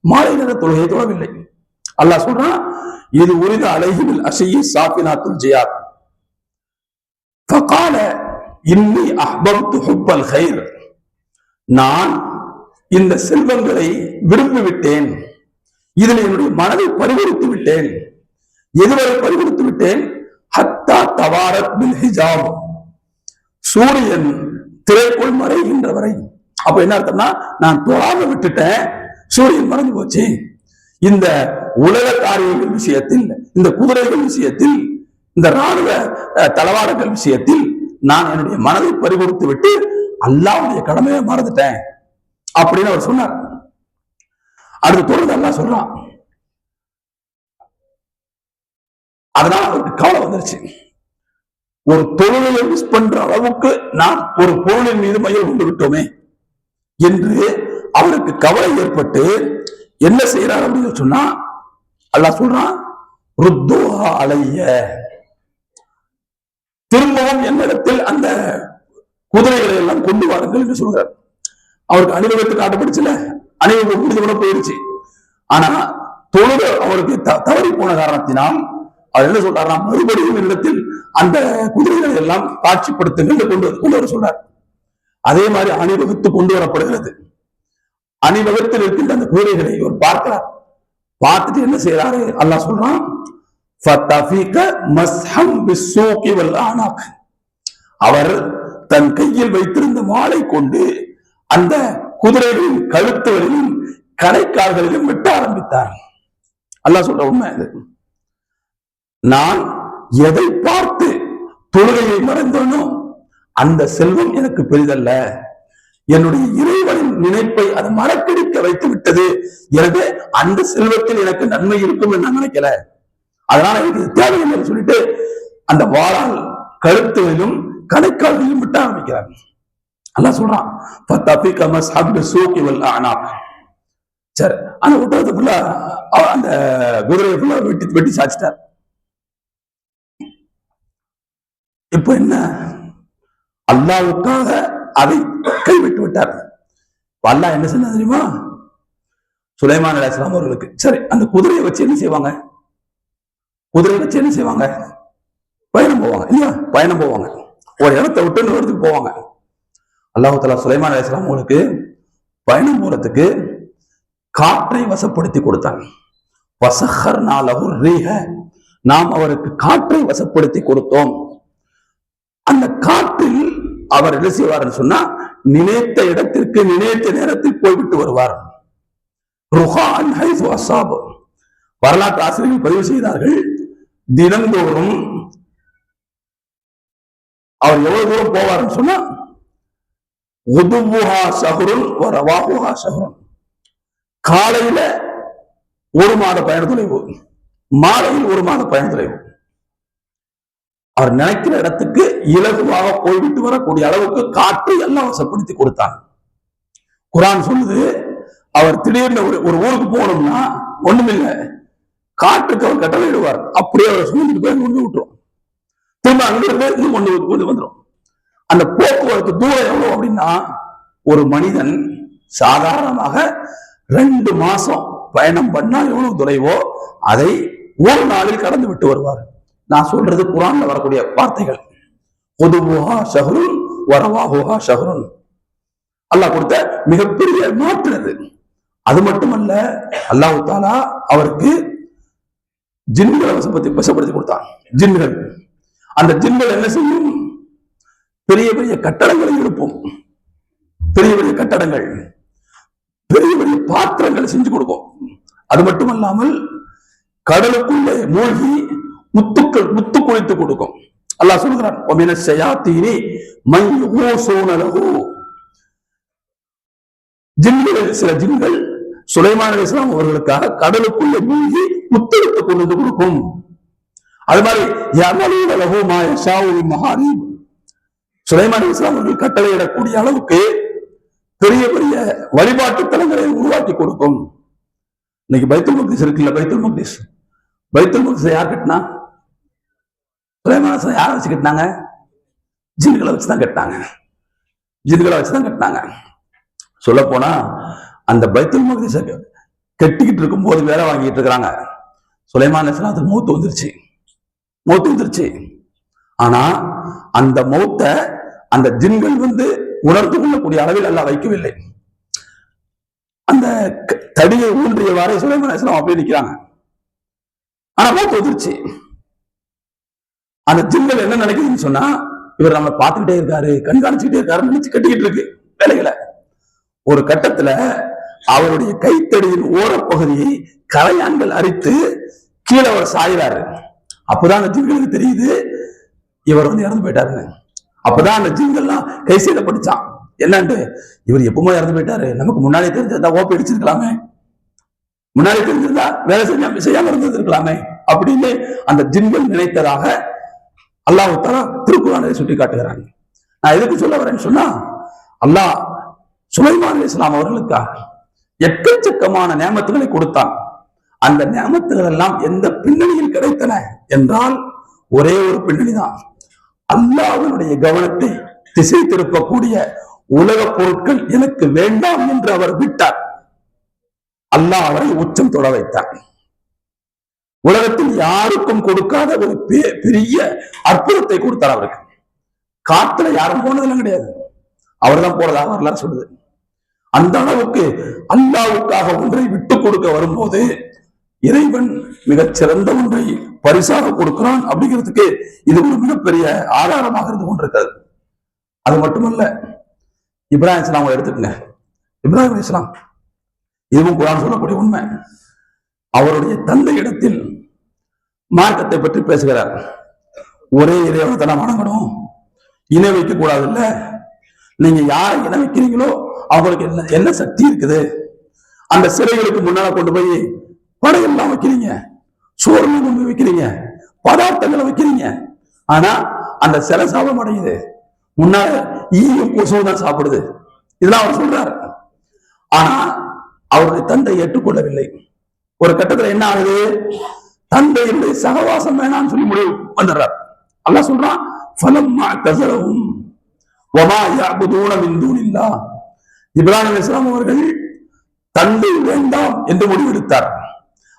மாலை நேர தொழுகையை தொழவில்லை. அல்லாஹ் சொல்றான், இது உரித அலைஹிபில் அஷியி சாஃபினாத்துல் ஜியாத் ஃபகால இன்னி அஹ்பப்து ஹுப்பல் கைர், நான் இந்த செல்வங்களை விரும்பி விட்டேன், இதில் என்னுடைய மனதை பறிகொடுத்து விட்டேன். எதுவரை பறிகொடுத்து விட்டேன்? ஹத்தா தவாரத் பில் ஹிஜாப், சூரியன் திரைக்குள் மறைகின்ற வரை. அப்ப என்ன அர்த்தம்னா, நான் தொழாம விட்டுட்டேன், சூரியன் மறைஞ்சு போச்சு. இந்த உலக காரியங்கள் விஷயத்தில், இந்த குதிரைகள் விஷயத்தில், இந்த ராணுவ தளவாடங்கள் விஷயத்தில் நான் என்னுடைய மனதை பறிகொடுத்து விட்டு அல்லாஹ்வுடைய கடமையை மறந்துட்டேன் அப்படின்னு அவர் சொன்னார். அடுத்து தொடர்ந்து அல்லாஹ் சொல்றான், அதனால அவருக்கு கவலை வந்துருச்சு. ஒரு தொழுகையை மிஸ் பண்ற அளவுக்கு நாம் ஒரு பொருளின் மீது மையம் கொண்டு விட்டோமே என்று அவருக்கு கவலை ஏற்பட்டு என்ன செய்யறார் அப்படின்னு சொன்னா, அல்லாஹ் சொல்றான், ருத்தோஹா அலைய, திரும்பவும் என்னிடத்தில் அந்த குதிரைகளை எல்லாம் கொண்டு வாருங்கள் என்று சொல்கிறார். அவருக்கு அணிவகுத்து காட்டப்படுச்சுல, அணிவகுப்பு முடிஞ்ச கூட போயிடுச்சு. ஆனா தொழுகை அவருக்கு தவறி போன காரணத்தினால் அவர் என்ன சொல்றாருன்னா, மறுபடியும் என்னிடத்தில் அந்த குதிரைகளை எல்லாம் காட்சிப்படுத்துங்கள் கொண்டு வர சொல்றார். அதே மாதிரி அணிவகுத்து கொண்டு வரப்படுகிறது. அணிவகுத்தில் இருக்கின்ற அந்த குதிரைகளை இவர் பார்க்கிறார். பார்த்துட்டு என்ன செய்யறாரு, அல்லாஹ் சொல்றான், அவர் தன் கையில் வைத்திருந்த வாளை கொண்டு அந்த குதிரைகளின் கழுத்துகளிலும் கணைக்கால்களிலும் வெட்ட ஆரம்பித்தார். அல்லாஹ் சொல்ற உண்மை அது. நான் எதை பார்த்து தொழுகையை மறந்தோனோ அந்த செல்வம் எனக்கு பெரிதல்ல, என்னுடைய இறைவனின் நினைப்பை அது மறக்கடிக்க வைத்து விட்டது. எனவே அந்த செல்வத்தில் எனக்கு நன்மை இருக்கும் என்று நான் நினைக்கல, அதனால எனக்கு தேவையில்லை சொல்லிட்டு அந்த வாளால் கழுத்துகளிலும் கணைக்கால்களிலும் விட்ட ஆரம்பிக்கிறார். அல்லாஹ் சொல்றான், சரி அந்த ஒட்டகத்தை ஃபுல்லா, அந்த குதிரையை ஃபுல்லா வெட்டி சாச்சிட்டார். இப்ப என்ன, அல்லாஹ்வுக்காக அதை கைவிட்டு விட்டார். அல்லாஹ் என்ன சொன்னா தெரியுமா, சுலைமான் அலைஹிஸ்ஸலாம் அவர்களுக்கு, சரி அந்த குதிரையை வச்சு என்ன செய்வாங்க, குதிரையை வச்சு என்ன செய்வாங்க, பயணம் போவாங்க இல்லையா, பயணம் போவாங்க, ஒரு இடத்தை விட்டு இன்னொரு இடத்துக்கு போவாங்க. அல்லாஹ் தஆலா சுலைமான் அலைஹிஸ்ஸலாம் அவர்களுக்கு பயணம் போறதுக்கு காற்றை வசப்படுத்தி கொடுத்தாங்க. வசஹர்னா லஹு ரீஹ, நாம் அவருக்கு காற்றை வசப்படுத்தி கொடுத்தோம். அந்த காற்றில் அவர் என்ன செய்வார்னு சொன்னா, நினைத்த இடத்திற்கு நினைத்த நேரத்தில் போய்விட்டு வருவார். ருஹான் ஹைஸு அஸாப், வரலாற்று ஆசிரியர்கள் பதிவு செய்தார்கள், தினந்தோறும் அவர் எவ்வளவு தூரம் போவார்னு சொன்னா, உதுவுஹா ஷஹ்ருன் வ ரவாஹுஹா ஷஹ்ருன், காலையில 1 மாத பயண தொலைவு, மாலையில் 1 மாத பயண தொலைவு. அவர் நினைக்கிற இடத்துக்கு இலகுவாக போய்விட்டு வரக்கூடிய அளவுக்கு காற்றை எல்லாம் வசப்படுத்தி கொடுத்தாங்க. குர்ஆன் சொல்லுது, அவர் திடீர்னு ஒரு ஊருக்கு போகணும்னா ஒண்ணுமில்லை, காற்றுக்கு அவர் கட்டளையிடுவார், அப்படியே அவர் சுமந்துட்டு போய் கொண்டு விட்டுரும், திரும்ப அங்கிருந்து இன்னும் கொண்டு வந்துடும். அந்த போக்குவரத்து தூரம் எவ்வளவு அப்படின்னா, ஒரு மனிதன் சாதாரணமாக 2 மாசம் பயணம் பண்ணா எவ்வளவு தொலைவோ அதை 1 நாளில் கடந்து விட்டு வருவார். நான் சொல்றது குர்ஆன்ல வரக்கூடிய வார்த்தைகள். உதுவுஹா ஷஹ்ருன் வ ரவாஹுஹா ஷஹ்ருன், அல்லாஹ் கொடுத்த மிகப்பெரிய மாற்று அது. அது மட்டுமல்ல, அல்லாஹ் தஆலா அவருக்கு ஜின்களை வசப்படுத்தி கொடுத்தான். ஜின்கள், அந்த ஜின்கள் என்ன செய்யும்? பெரிய பெரிய கட்டடங்களை எழுப்பும், பெரிய பெரிய கட்டடங்கள், பெரிய பெரிய பாத்திரங்களை செஞ்சு கொடுக்கும். அது மட்டுமல்லாமல் கடலுக்குள்ளே மூழ்கி முத்து குளித்து கொடுக்கும். அல்லாஹ் சொல்கிறான், ஜின்கள், சில ஜின்கள் சுலைமான் அலைஹிஸ்ஸலாம் அவர்களுக்காக கடலுக்குள்ளே மூழ்கி முத்தெடுத்து கொண்டு வந்து கொடுக்கும். அது மாதிரி சுலைமான் அலைஹிஸ்ஸலாம் அவர்கள் கட்டளையிடக்கூடிய அளவுக்கு பெரிய பெரிய வழிபாட்டு தலங்களை உருவாக்கி கொடுக்கும். இன்னைக்கு பைத்துல் மக்திஸ் இருக்குல்ல, பைத்துல் மக்திஸ் யார் கட்டினா? சுலைமான் அலைஹிஸ்ஸலாம் யாரை வச்சு கட்டினாங்க? ஜின்களை வச்சுதான் கட்டினாங்க. ஜின்களை வச்சுதான் கட்டினாங்க. சொல்ல போனா அந்த பைத்துல் மக்திஸை கட்டிக்கிட்டு இருக்கும் போது வேலை வாங்கிட்டு இருக்கிறாங்க. சுலைமான் அலைஹிஸ்ஸலாம் மௌத்து வந்துருச்சு. ஆனா அந்த மௌத்தை அந்த ஜின்கள் உணர்ந்து கொள்ளக்கூடிய அளவில் அல்லாஹ் வைக்கவில்லை. அந்த தடியை ஊன்றியவாறே சுலைமான் அலைஹிஸ்ஸலாம் அப்படியே நிற்கிறாங்க. ஆனா மௌத்து வந்துருச்சு. அந்த ஜின்கள் என்ன நினைக்குதுன்னு சொன்னா, இவர் நம்ம பார்த்துக்கிட்டே இருக்காரு, கண்காணிச்சுக்கிட்டே இருக்காரு நினைச்சு கட்டிக்கிட்டு இருக்கு வேலைகளை. ஒரு கட்டத்துல அவருடைய கைத்தடியின் ஓரப்பகுதியை கரையான்கள் அரித்து கீழே அவர் சாயிறாரு. அப்பதான் அந்த ஜின்களுக்கு தெரியுது இவர் இறந்து போயிட்டாருன்னு. அப்பதான் அந்த ஜின்கள்லாம் கை செய்யப்பட்டுச்சான். என்னன்ட்டு, இவர் எப்பவுமே இறந்து போயிட்டாரு, நமக்கு முன்னாடி தெரிஞ்சிருந்தா ஓப்பி அடிச்சிருக்கலாமே, முன்னாடி தெரிஞ்சிருந்தா வேலை செய்யாம இருந்திருக்கலாமே அப்படின்னு அந்த ஜின்கள் நினைத்ததாக அல்லாஹ் தஆலா திருக்குர்ஆனிலே சுட்டி காட்டுகிறாங்க. நான் எதுக்கு சொல்ல வரேன்னு சொன்னா, அல்லாஹ் சுலைமான் அலைஹிஸ்ஸலாம் அவர்களுக்காக எக்கச்சக்கமான நியமத்துகளை கொடுத்தான். அந்த நியமத்துகள் எல்லாம் எந்த பின்னணியில் கிடைத்தன என்றால் ஒரே ஒரு பின்னணி தான். அல்லாஹ்வினுடைய கவனத்தை திசை திருப்பக்கூடிய உலக பொருட்கள் எனக்கு வேண்டாம் என்று அவர் விட்டார். அல்லாஹ் அவரை உச்சம் தொட வைத்தார். உலகத்தில் யாருக்கும் கொடுக்காத ஒரு பெரிய அற்புதத்தை கொடுத்தார் அவருக்கு. காத்துல யாரும் போனதெல்லாம் கிடையாது, அவர் தான் போனதாக வரலாறு சொல்லுது. அந்த அளவுக்கு அல்லாஹ்வுக்காக ஒன்றை விட்டு கொடுக்க வரும்போது இறைவன் மிகச் சிறந்த ஒன்றை பரிசாக கொடுக்கிறான் அப்படிங்கிறதுக்கு இது ஒரு மிகப்பெரிய ஆதாரமாக இருந்து கொண்டிருக்கிறது. அது மட்டுமல்ல, இப்ராஹிம் அலைஹிஸ்ஸலாம் எடுத்துக்கங்க. இப்ராஹிம் அலைஹிஸ்ஸலாம், இதுவும் குர்ஆன் சொல்லக்கூடிய உண்மை. அவருடைய தந்தை இடத்தில் மார்க்கத்தை பற்றி பேசுகிறார். ஒரே இறைவனை நாம் வணங்கணும், இணை வைக்க கூடாது. இல்ல, நீங்க யாரை இணை வைக்கிறீங்களோ அவங்களுக்கு என்ன சக்தி இருக்குது? அந்த சிலைகளுக்கு முன்னால கொண்டு போய் படையெல்லாம் வைக்கிறீங்க, சோறுல கொண்டு போய் வைக்கிறீங்க, பதார்த்தங்களை வைக்கிறீங்க. ஆனா அந்த சிலை சாபம் அடையுது, முன்னால ஈயும் கொசுவும் தான் சாப்பிடுது. இதெல்லாம் அவர் சொல்றாரு. ஆனா அவருடைய தந்தை ஏற்றுக்கொள்ளவில்லை. ஒரு கட்டத்துல என்ன ஆகுது? தந்தையினுடைய சகவாசம் வேணாம்னு சொல்லி முடிவு வந்துடுறார். அல்லாஹ் சொல்றான், ஃபலம்மா தஸலஹும் வமா யஅபுதூன மின் தூனில்லாஹ். இப்ராஹிம் அலைஹிஸ்ஸலாம் அவர்கள் தந்தை வேண்டாம் என்று முடிவெடுத்தார்.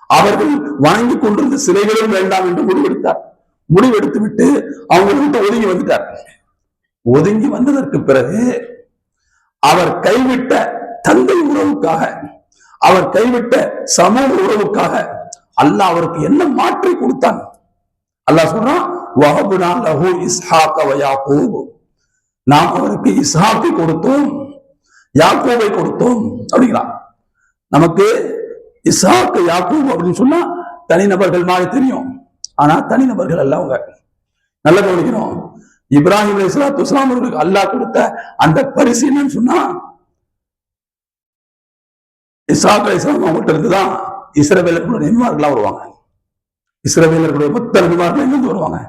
அவர்கள் வணங்கி கொண்டிருந்த சிலைகளும் வேண்டாம் என்று முடிவெடுத்தார். முடிவெடுத்து விட்டு அவங்க விட்டு ஒதுங்கி வந்துட்டார். ஒதுங்கி வந்ததற்கு பிறகு அவர் கைவிட்ட தந்தை உறவுக்காக, அவர் கைவிட்ட சமூக உறவுக்காக அல்லாஹ் அவருக்கு என்ன மாற்றி கொடுத்தான்? அல்லாஹ் சொல்றான், வஹப்னா லஹு இஸ்ஹாக வ யாக்கூப். நாம் அவருக்கு இஸ்ஹாக்கை கொடுத்தோம், யாக்கூபை கொடுத்தோம் அப்படிங்கிறான். நமக்கு இஸ்ஹாக் யாக்கூப் அப்படின்னு சொன்னா தனிநபர்கள் மாதிரி தெரியும். ஆனா தனிநபர்கள் அல்ல அவங்க. நல்ல கவனிக்கணும். இப்ராஹிம் அலைஹிஸ்ஸலாத்து வஸ்ஸலாம் அவர்களுக்கு அல்லாஹ் கொடுத்த அந்த பரிசு என்னன்னு சொன்னா, இஸ்ஹாக் அலைஹிஸ்ஸலாம் அவங்கள்ட்ட இருந்துதான் இஸ்ரவேலர்களுடைய நபிமார்களா வருவாங்க. இஸ்ரவேலர்களுடைய மொத்த நபிமார்கள் எங்கிருந்து வருவாங்க?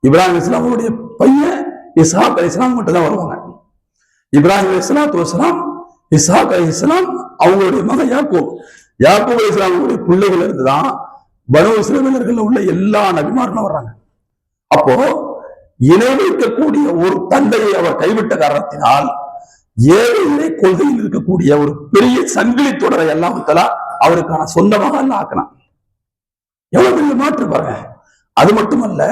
இப்ராஹிம் அலைஹிஸ்ஸலாம் அவருடைய பையன் இஸ்ஹாக் அலைஹிஸ்ஸலாம் மட்டும் தான் வருவாங்க. இப்ராஹிம் அலைஹிஸ்ஸலாத்து வஸ்ஸலாம், இஸ்ஹாக் அலைஹிஸ்ஸலாம் அவங்களுடைய மகன் யாக்கூப், யாக்கூப் அலைஹிஸ்ஸலாம் அவங்களுடைய பிள்ளைகள் இருந்துதான் பனு இஸ்ரவேலர்கள் உள்ள எல்லா நபிமார்களும் வர்றாங்க. அப்போ இணை வைக்கக்கூடிய ஒரு தந்தையை அவர் கைவிட்ட காரணத்தினால் ஏழை இறை கொள்கையில் இருக்கக்கூடிய ஒரு பெரிய சங்கிலி தொடரை அல்லாஹ் தஆலா அவருக்கான சொந்தமாக அல்லாஹ் ஆக்கினான். எவ்வளவு பெரிய மாற்று பாருங்க. அது மட்டுமல்ல,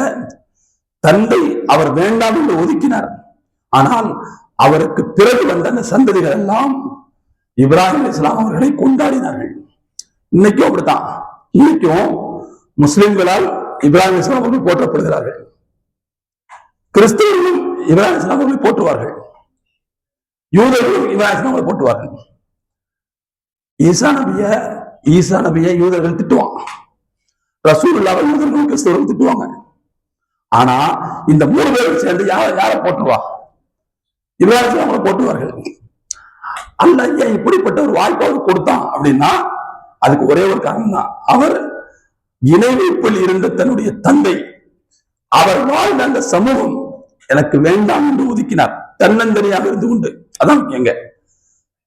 தந்தை அவர் வேண்டாம் என்று ஒதுக்கினார். ஆனால் அவருக்கு பிறகு வந்த அந்த சந்ததிகள் எல்லாம் இப்ராஹிம் அலைஹிஸ்ஸலாம் அவர்களை கொண்டாடினார்கள். இன்னைக்கும் அப்படித்தான். இன்னைக்கும் முஸ்லிம்களால் இப்ராஹிம் அலைஹிஸ்ஸலாம் அவர்கள் போற்றப்படுகிறார்கள், கிறிஸ்தவர்களும் இப்ராஹிம் அலைஹிஸ்ஸலாம் அவர்களை போற்றுவார்கள், யூதர்களும் இப்ராஹிம் அலைஹிஸ்ஸலாம் அவர்களை போற்றுவார்கள். ஈசா நபிய யூதர்கள் திட்டுவாங்க, ரசூலுல்லாஹ் யூதர்கள் கிறிஸ்தவர்கள் திட்டுவாங்க. ஆனா இந்த 3 பேரும் சேர்ந்து யாரை போற்றுவா? இப்ராஹிம் அலைஹிஸ்ஸலாம் அவர்களை போற்றுவார்கள். அல்லாஹ் ஏன் இப்படிப்பட்ட ஒரு வாய்ப்பாக கொடுத்தான் அப்படின்னா அதுக்கு ஒரே ஒரு காரணம் தான். அவர் இணை வைப்பில் இருந்த தன்னுடைய தந்தை, அவர் வாழ்ந்த அந்த சமூகம் எனக்கு வேண்டாம் என்று ஒதுக்கினார். தன்னந்தனியாக இருந்து கொண்டு, அதான் எங்க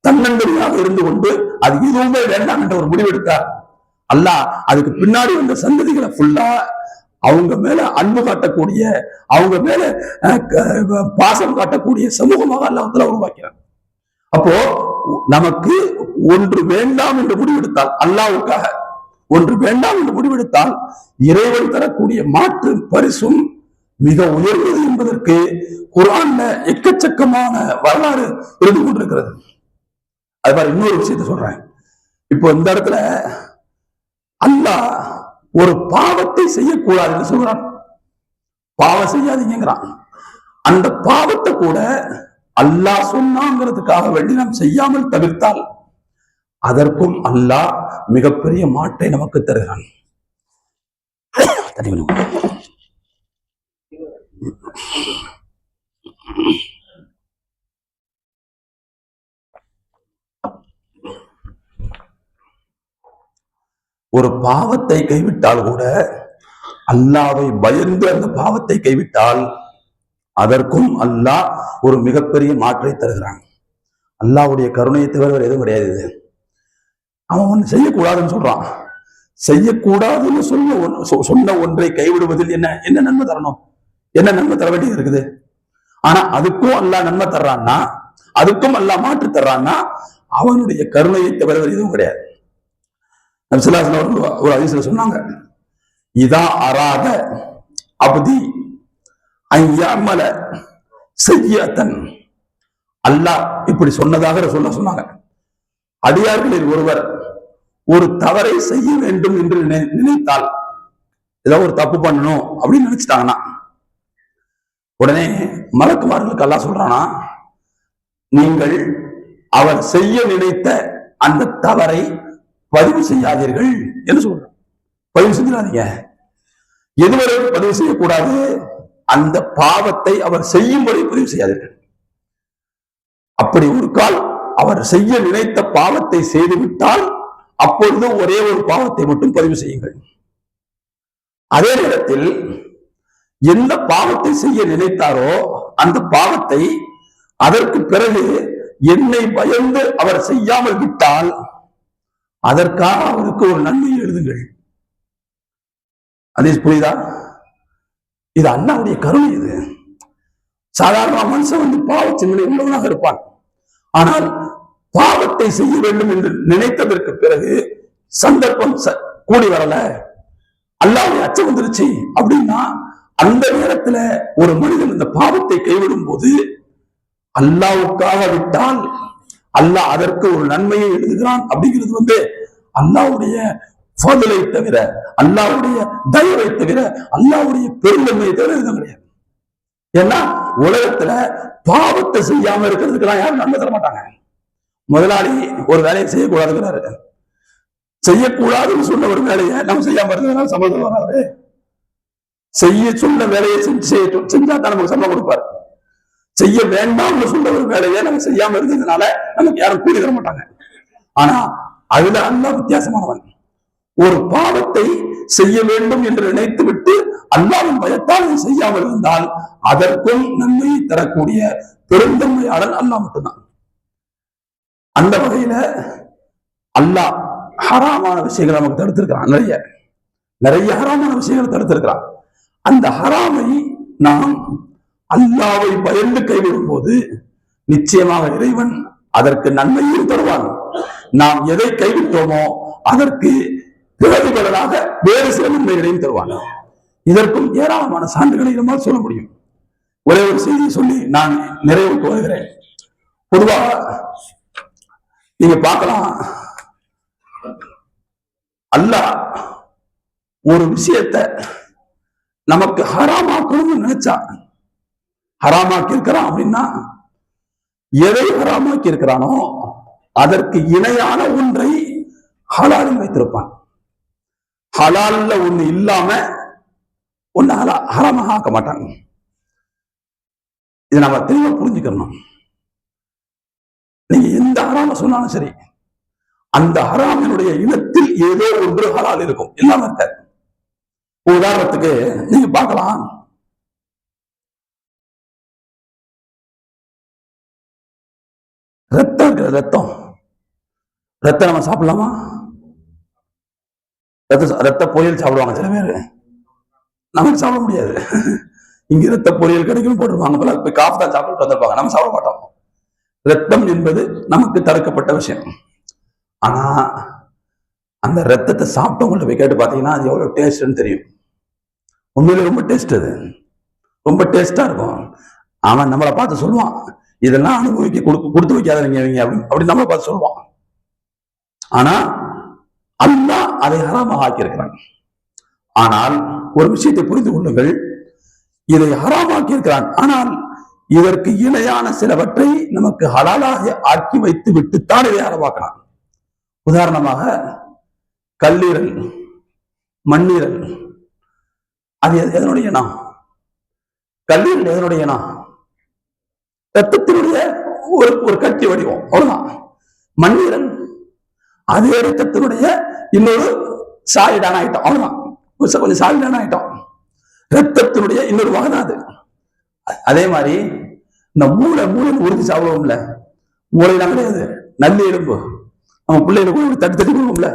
தன்னந்தனியாக இருந்து கொண்டு அது எதுவுமே வேண்டாம் என்ற ஒரு முடிவெடுத்தார். அல்லாஹ் அதுக்கு பின்னாடி வந்த சந்ததிகளை ஃபுல்லா அவங்க மேல அன்பு காட்டக்கூடிய, அவங்க மேல பாசம் காட்டக்கூடிய சமூகமாக அல்லாஹ் உருவாக்கிறார். அப்போ நமக்கு ஒன்று வேண்டாம் என்று முடிவெடுத்தால், அல்லாஹ்வுக்காக ஒன்று வேண்டாம் என்று முடிவெடுத்தால் இறைவன் தரக்கூடிய மாற்று பரிசும் மிக உயர்ந்தது என்பதற்கு குர்ஆன்ல எக்கச்சக்கமான வரலாறு இருந்து கொண்டிருக்கிறது. அது மாதிரி இன்னொரு விஷயத்தை சொல்றேன். இப்போ இந்த இடத்துல அல்லாஹ் ஒரு பாவத்தை செய்யக்கூடாதுன்னு சொல்றான், பாவம் செய்யாதீங்கிறான். அந்த பாவத்தை கூட அல்லாஹ் சொன்னாங்கிறதுக்காக வேண்டி நாம் செய்யாமல் தவிர்த்தால் அதற்கும் அல்லாஹ் மிகப்பெரிய மாற்றை நமக்கு தருகிறான். ஒரு பாவத்தை கைவிட்டால் கூட, அல்லாஹ்வை பயந்து அந்த பாவத்தை கைவிட்டால் அதற்கும் அல்லாஹ் ஒரு மிகப்பெரிய மாற்றை தருகிறான். அல்லாஹ்வுடைய கருணையை தவிர வேறு எதுவும் கிடையாது. அவன் ஒன்று செய்யக்கூடாதுன்னு சொல்றான், செய்யக்கூடாதுன்னு சொன்ன ஒன்றை கைவிடுவதில் என்ன நன்மை தரணும், என்ன நன்மை தர வேண்டியது இருக்குது? ஆனா அதுக்கும் அல்லாஹ் நன்மை தர்றான்னா, அதுக்கும் அல்லாஹ் மாற்று தர்றான்னா அவனுடைய கருணையை தவிர வேறு எதுவும் கிடையாது. நபி ஸல்லல்லாஹு அலைஹி வஸல்லம் ஒரு ஹதீஸ்ல சொன்னாங்க, இதா அராத அப்தி ஐயமல சய்யத்தன், அல்லாஹ் இப்படி சொன்னதாக சொன்னாங்க, அடியார்களில் ஒருவர் ஒரு தவறை செய்ய வேண்டும் என்று நினைத்தால், ஏதாவது ஒரு தப்பு பண்ணணும் அப்படின்னு நினைச்சிட்டாங்கன்னா உடனே மலக்குமார்களுக்கு அல்லாஹ் சொல்றானா, நீங்கள் அவர் செய்ய நினைத்த அந்த தவறை பதிவு செய்யாதீர்கள் என்று சொல்றான். பதிவு செஞ்சிடாதீங்க. எதுவரை பதிவு செய்யக்கூடாது? அந்த பாவத்தை அவர் செய்யும்படி பதிவு செய்யாதீர்கள். அப்படி ஒரு கால் அவர் செய்ய நினைத்த பாவத்தை செய்துவிட்டால் அப்பொழுது ஒரே ஒரு பாவத்தை மட்டும் பதிவு செய்யுங்கள். அதே நேரத்தில் எந்த பாவத்தை செய்ய நினைத்தாரோ அந்த பாவத்தை அதற்கு பிறகு என்னை பயந்து அவர் செய்யாமல் விட்டால் அதற்காக அவருக்கு ஒரு நன்மை எழுதுங்கள். அதே புரியுதா? இது அல்லாஹ்வுடைய கருணை. இது சாதாரண மனுஷன் பாவ சிந்தனை உள்ளவனாக இருப்பான். ஆனால் பாவத்தை செய்ய வேண்டும் என்று நினைத்ததற்கு பிறகு சந்தர்ப்பம் கூடி வரல, அல்லாஹ்வுடைய அச்சம் வந்துருச்சு அப்படின்னா அந்த நேரத்துல ஒரு மனிதன் இந்த பாவத்தை கைவிடும் போது அல்லாஹ்வுக்காக விட்டால் அல்லாஹ் அதற்கு ஒரு நன்மையை எழுதுகிறான். அப்படிங்கிறது அல்லாஹ்வுடைய ஃபضலை தவிர, அல்லாஹ்வுடைய தயவை தவிர, அல்லாஹ்வுடைய பெருந்தன்மையை தவிர எதுவும் கிடையாது. ஏன்னா உலகத்துல பாவத்தை செய்யாம இருக்கிறதுக்கெல்லாம் யாரும் நன்மை தர மாட்டாங்க. முதலாளி ஒரு வேலையை செய்யக்கூடாதுங்கிறாரு, செய்யக்கூடாதுன்னு சொன்ன ஒரு வேலையை நம்ம செய்யாம இருக்கிறதுனால சம்பளம் வராது. செய்ய சொன்ன வேலையை செஞ்சா தான் நமக்கு சம்பளம் கொடுப்பாரு. செய்ய வேண்டாம்னு சொன்ன ஒரு வேலையை நம்ம செய்யாம இருந்ததுனால நமக்கு யாரும் கூலி தர மாட்டாங்க. ஆனா அதுல அல்லாஹ் வித்தியாசமானவன். ஒரு பாவத்தை செய்ய வேண்டும் என்று நினைத்து விட்டு அல்லாஹ்வின் பயத்தால் அதை செய்யாமல் இருந்தால் அதற்கும் நன்மையை தரக்கூடிய பெருந்தன்மையாளன் அல்லாஹ் மட்டும்தான். அந்த வகையில அல்லாஹ் ஹராமான விஷயங்களை நமக்கு தடுத்திருக்கிறான். நிறைய ஹராமான விஷயங்களை தடுத்திருக்கிறான். அந்த ஹராமை நாம் அல்லாஹ்வை பயந்து கைவிடும் போது நிச்சயமாக இறைவன் அதற்கு நன்மையும் தருவான். நாம் எதை கைவிட்டோமோ அதற்கு பிரதிபலனாக வேறு சில நன்மைகளையும் தருவான். இதற்கும் ஏராளமான சான்றுகளை நம்மால் சொல்ல முடியும். ஒரே ஒரு செய்தியை சொல்லி நான் நிறைவுக்கு வருகிறேன். பொதுவாக நீங்க பார்க்கலாம், அல்லாஹ் ஒரு விஷயத்த நமக்கு ஹராமாக்கணும்னு நினைச்சா ஹராமாக்கி இருக்கிறான் அப்படின்னா எதை ஹராமாக்கி இருக்கிறானோ அதற்கு இணையான ஒன்றை ஹலாலில் வைத்திருப்பான். ஹலால்ல ஒண்ணு இல்லாம ஒண்ணு ஹராமாக ஆக்க மாட்டாங்க. இதை நம்ம தெளிவா புரிஞ்சுக்கணும். நீங்க எந்த ஹராம சொன்னாலும் சரி, அந்த ஹராமினுடைய இனத்தில் ஏதோ ஒன்று ஹலால் இருக்கும், இல்லாம இருக்காது. உதாரணத்துக்கு நீங்க பார்க்கலாம், ரத்தம் இருக்கிற ரத்தம் நம்ம சாப்பிடலாமா? ரத்த பொரியல் சாப்பிடுவாங்க சில பேர், நமக்கு சாப்பிட முடியாது. இங்க ரத்த பொரியல் கிடைக்கும் போட்டிருப்பாங்க, போய் காஃபி தான் சாப்பிட்டு வந்திருப்பாங்க, நம்ம சாப்பிட மாட்டோம். ரத்தம் என்பது நமக்கு தடுக்கப்பட்ட விஷயம். ஆனா அந்த ரத்தத்தை சாப்பிட்டவங்கள்ட்ட போய் கேட்டு பார்த்தீங்கன்னா அது எவ்வளவு டேஸ்ட்னு தெரியும். உண்மையில ரொம்ப டேஸ்ட், அது ரொம்ப டேஸ்டா இருக்கும். அவன் நம்மளை பார்த்து சொல்லுவான், இதெல்லாம் அனுபவிக்க கொடுத்து வைக்காதீங்க அப்படி நம்மளை பார்த்து சொல்லுவான். ஆனா அல்லாஹ் அதை ஹராமாக ஆக்கியிருக்கிறாங்க. ஆனால் ஒரு விஷயத்தை புரிந்து கொள்ளுங்கள், இதை ஹராமாக்கி இருக்கிறான், ஆனால் இதற்கு இணையான சிலவற்றை நமக்கு ஹலாலாக ஆக்கி வைத்து விட்டுத்தான் இதை ஹராமாக்கலாம். உதாரணமாக கல்லீரல், மண்ணீரல், அது எதனுடைய இனம்? கல்லீரல் எதனுடைய இனம்? ரத்தத்தினுடைய ஒரு கட்டி வடிவம், அவ்வளவுதான். மண்ணீரல் அதே ரத்தத்தினுடைய இன்னொரு சாலிடான ஐட்டம், அவ்வளவுதான். கொஞ்சம் சாலிடான ஐட்டம், ரத்தத்தினுடைய இன்னொரு வகை தான் அது. அதே மாதிரி இந்த மூளை உறுதி சாப்பிடுவோம்ல, மூளைலாம் கிடையாது, நல்ல எலும்பு. நம்ம பிள்ளைகளுக்கு தட்டி கொடுப்போம்ல,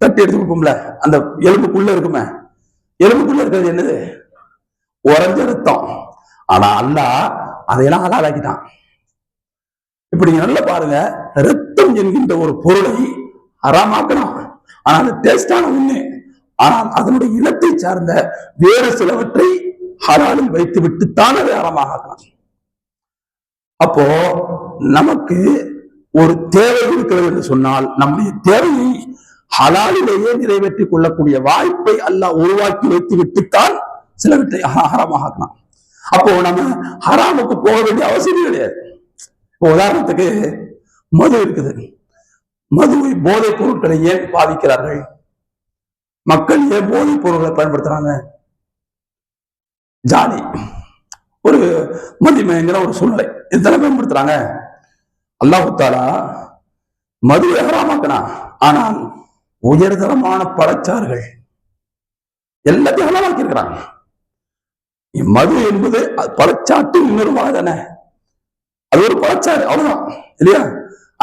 தட்டி எடுத்து கொடுப்போம்ல, அந்த எலும்புக்குள்ள இருக்குமே, எலும்புக்குள்ள இருக்கிறது என்னது? உறைஞ்ச ரத்தம். ஆனா அல்லாஹ் அதையெல்லாம் ஹலாலாக்கிட்டான். இப்படி நல்லா பாருங்க, ரத்தம் என்கின்ற ஒரு பொருளை ஹராமாக்கணும், ஆனால் அது டேஸ்டான ஒண்ணு, ஆனால் அதனுடைய இனத்தை சார்ந்த வேறு சிலவற்றை ஹலாலில் வைத்து விட்டுத்தான் அதை ஹராமாக்கலாம். அப்போ நமக்கு ஒரு தேவை இருக்கிறது என்று சொன்னால் நம்முடைய தேவையை ஹலாலிலேயே நிறைவேற்றிக் கொள்ளக்கூடிய வாய்ப்பை அல்லாஹ் உருவாக்கி வைத்து விட்டுத்தான் சிலவற்றை ஹராமாக்கலாம். அப்போ நம்ம ஹராமுக்கு போக வேண்டிய அவசியம் கிடையாது. இப்போ உதாரணத்துக்கு மது இருக்குது, மதுவை போதைப் பொருட்களை ஏன் பாதிக்கிறார்கள்? மக்கள் ஏன் போதைப் பொருட்களை பயன்படுத்துறாங்க? ஜாலி, ஒரு மதிமயங்கிற ஒரு சூழ்நிலை, இதெல்லாம் பயன்படுத்துறாங்க. அல்லாஹ் தஆலா மதுவை ஹராமாக்கினா, ஆனால் உயர்தரமான பழச்சாறுகள் எல்லாத்தையும் ஹலாலாக்கி இருக்கிறாங்க. மது என்பது பழச்சாட்டு இன்னொரு வகை தானே, அது ஒரு பழச்சாறு, அவ்வளவுதான் இல்லையா?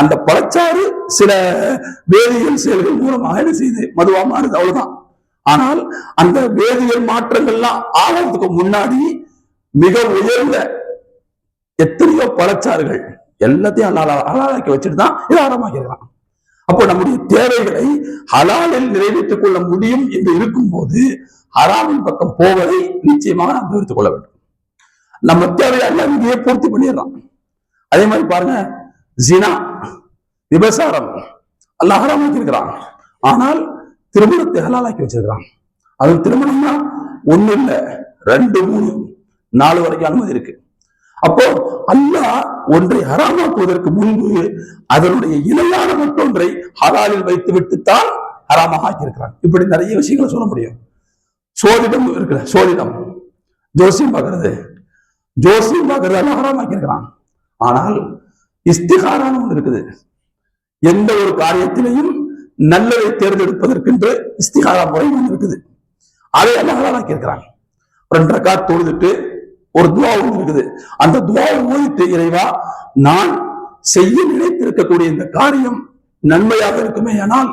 அந்த பழச்சாறு சில வேதியியல் செயல்கள் மூலமாக என்ன செய்து மதுவா மாறுது, அவ்வளவுதான். ஆனால் அந்த வேதியியல் மாற்றங்கள்லாம் ஆகிறதுக்கு முன்னாடி மிக உயர்ந்த எத்தனையோ பழச்சாறுகள் எல்லாத்தையும் ஹலாலாக்கி வச்சுட்டு தான் இதை ஹராமாக்கிறான். அப்போ நம்முடைய தேவைகளை ஹலாலில் நிறைவேற்றிக் கொள்ள முடியும் என்று இருக்கும் போது ஹராமின் பக்கம் போவதை நிச்சயமாக நாம் தவிர்த்துக் கொள்ள வேண்டும். நம்ம தேவையெல்லாம் இங்கேயே பூர்த்தி பண்ணிடுறான். அதே மாதிரி பாருங்க, ஜினா, விபசாரம் அல்லாஹ் ஹராமாக்கி இருக்கிறான், ஆனால் திருமணத்தை ஹலாலாக்கி வச்சிருக்கிறான். அது திருமணம்னா ஒண்ணு இல்ல, 2, 3, 4 வரைக்கும் அனுமதி இருக்கு. அப்போ அல்லாஹ் ஒன்றை ஹராமாக்குவதற்கு முன்பு அதனுடைய இணையான மற்றொன்றை ஹலாலில் வைத்து விட்டுத்தான் ஹராமாக ஆக்கியிருக்கிறான். இப்படி நிறைய விஷயங்களை சொல்ல முடியும். சோதிடம் இருக்கிற சோதிடம், ஜோசியம் பார்க்கறது, எல்லாம் ஹராமாக்கி இருக்கிறான். ஆனால் இஸ்திகாரான ஒன்று இருக்குது. எந்த ஒரு காரியத்திலையும் நல்லதை தேர்ந்தெடுப்பதற்கென்று இஸ்திகாரா முறை ஒன்று இருக்குது, அதை எல்லாம் ஹலாலாக்கி இருக்கிறான். 2 ரக்காத் தொழுதுட்டு ஒரு துவா ஒன்று இருக்குது, அந்த துவாவை ஓதிட்டு, இறைவா நான் செய்ய நினைத்திருக்கக்கூடிய இந்த காரியம் நன்மையாக இருக்குமே, ஆனால்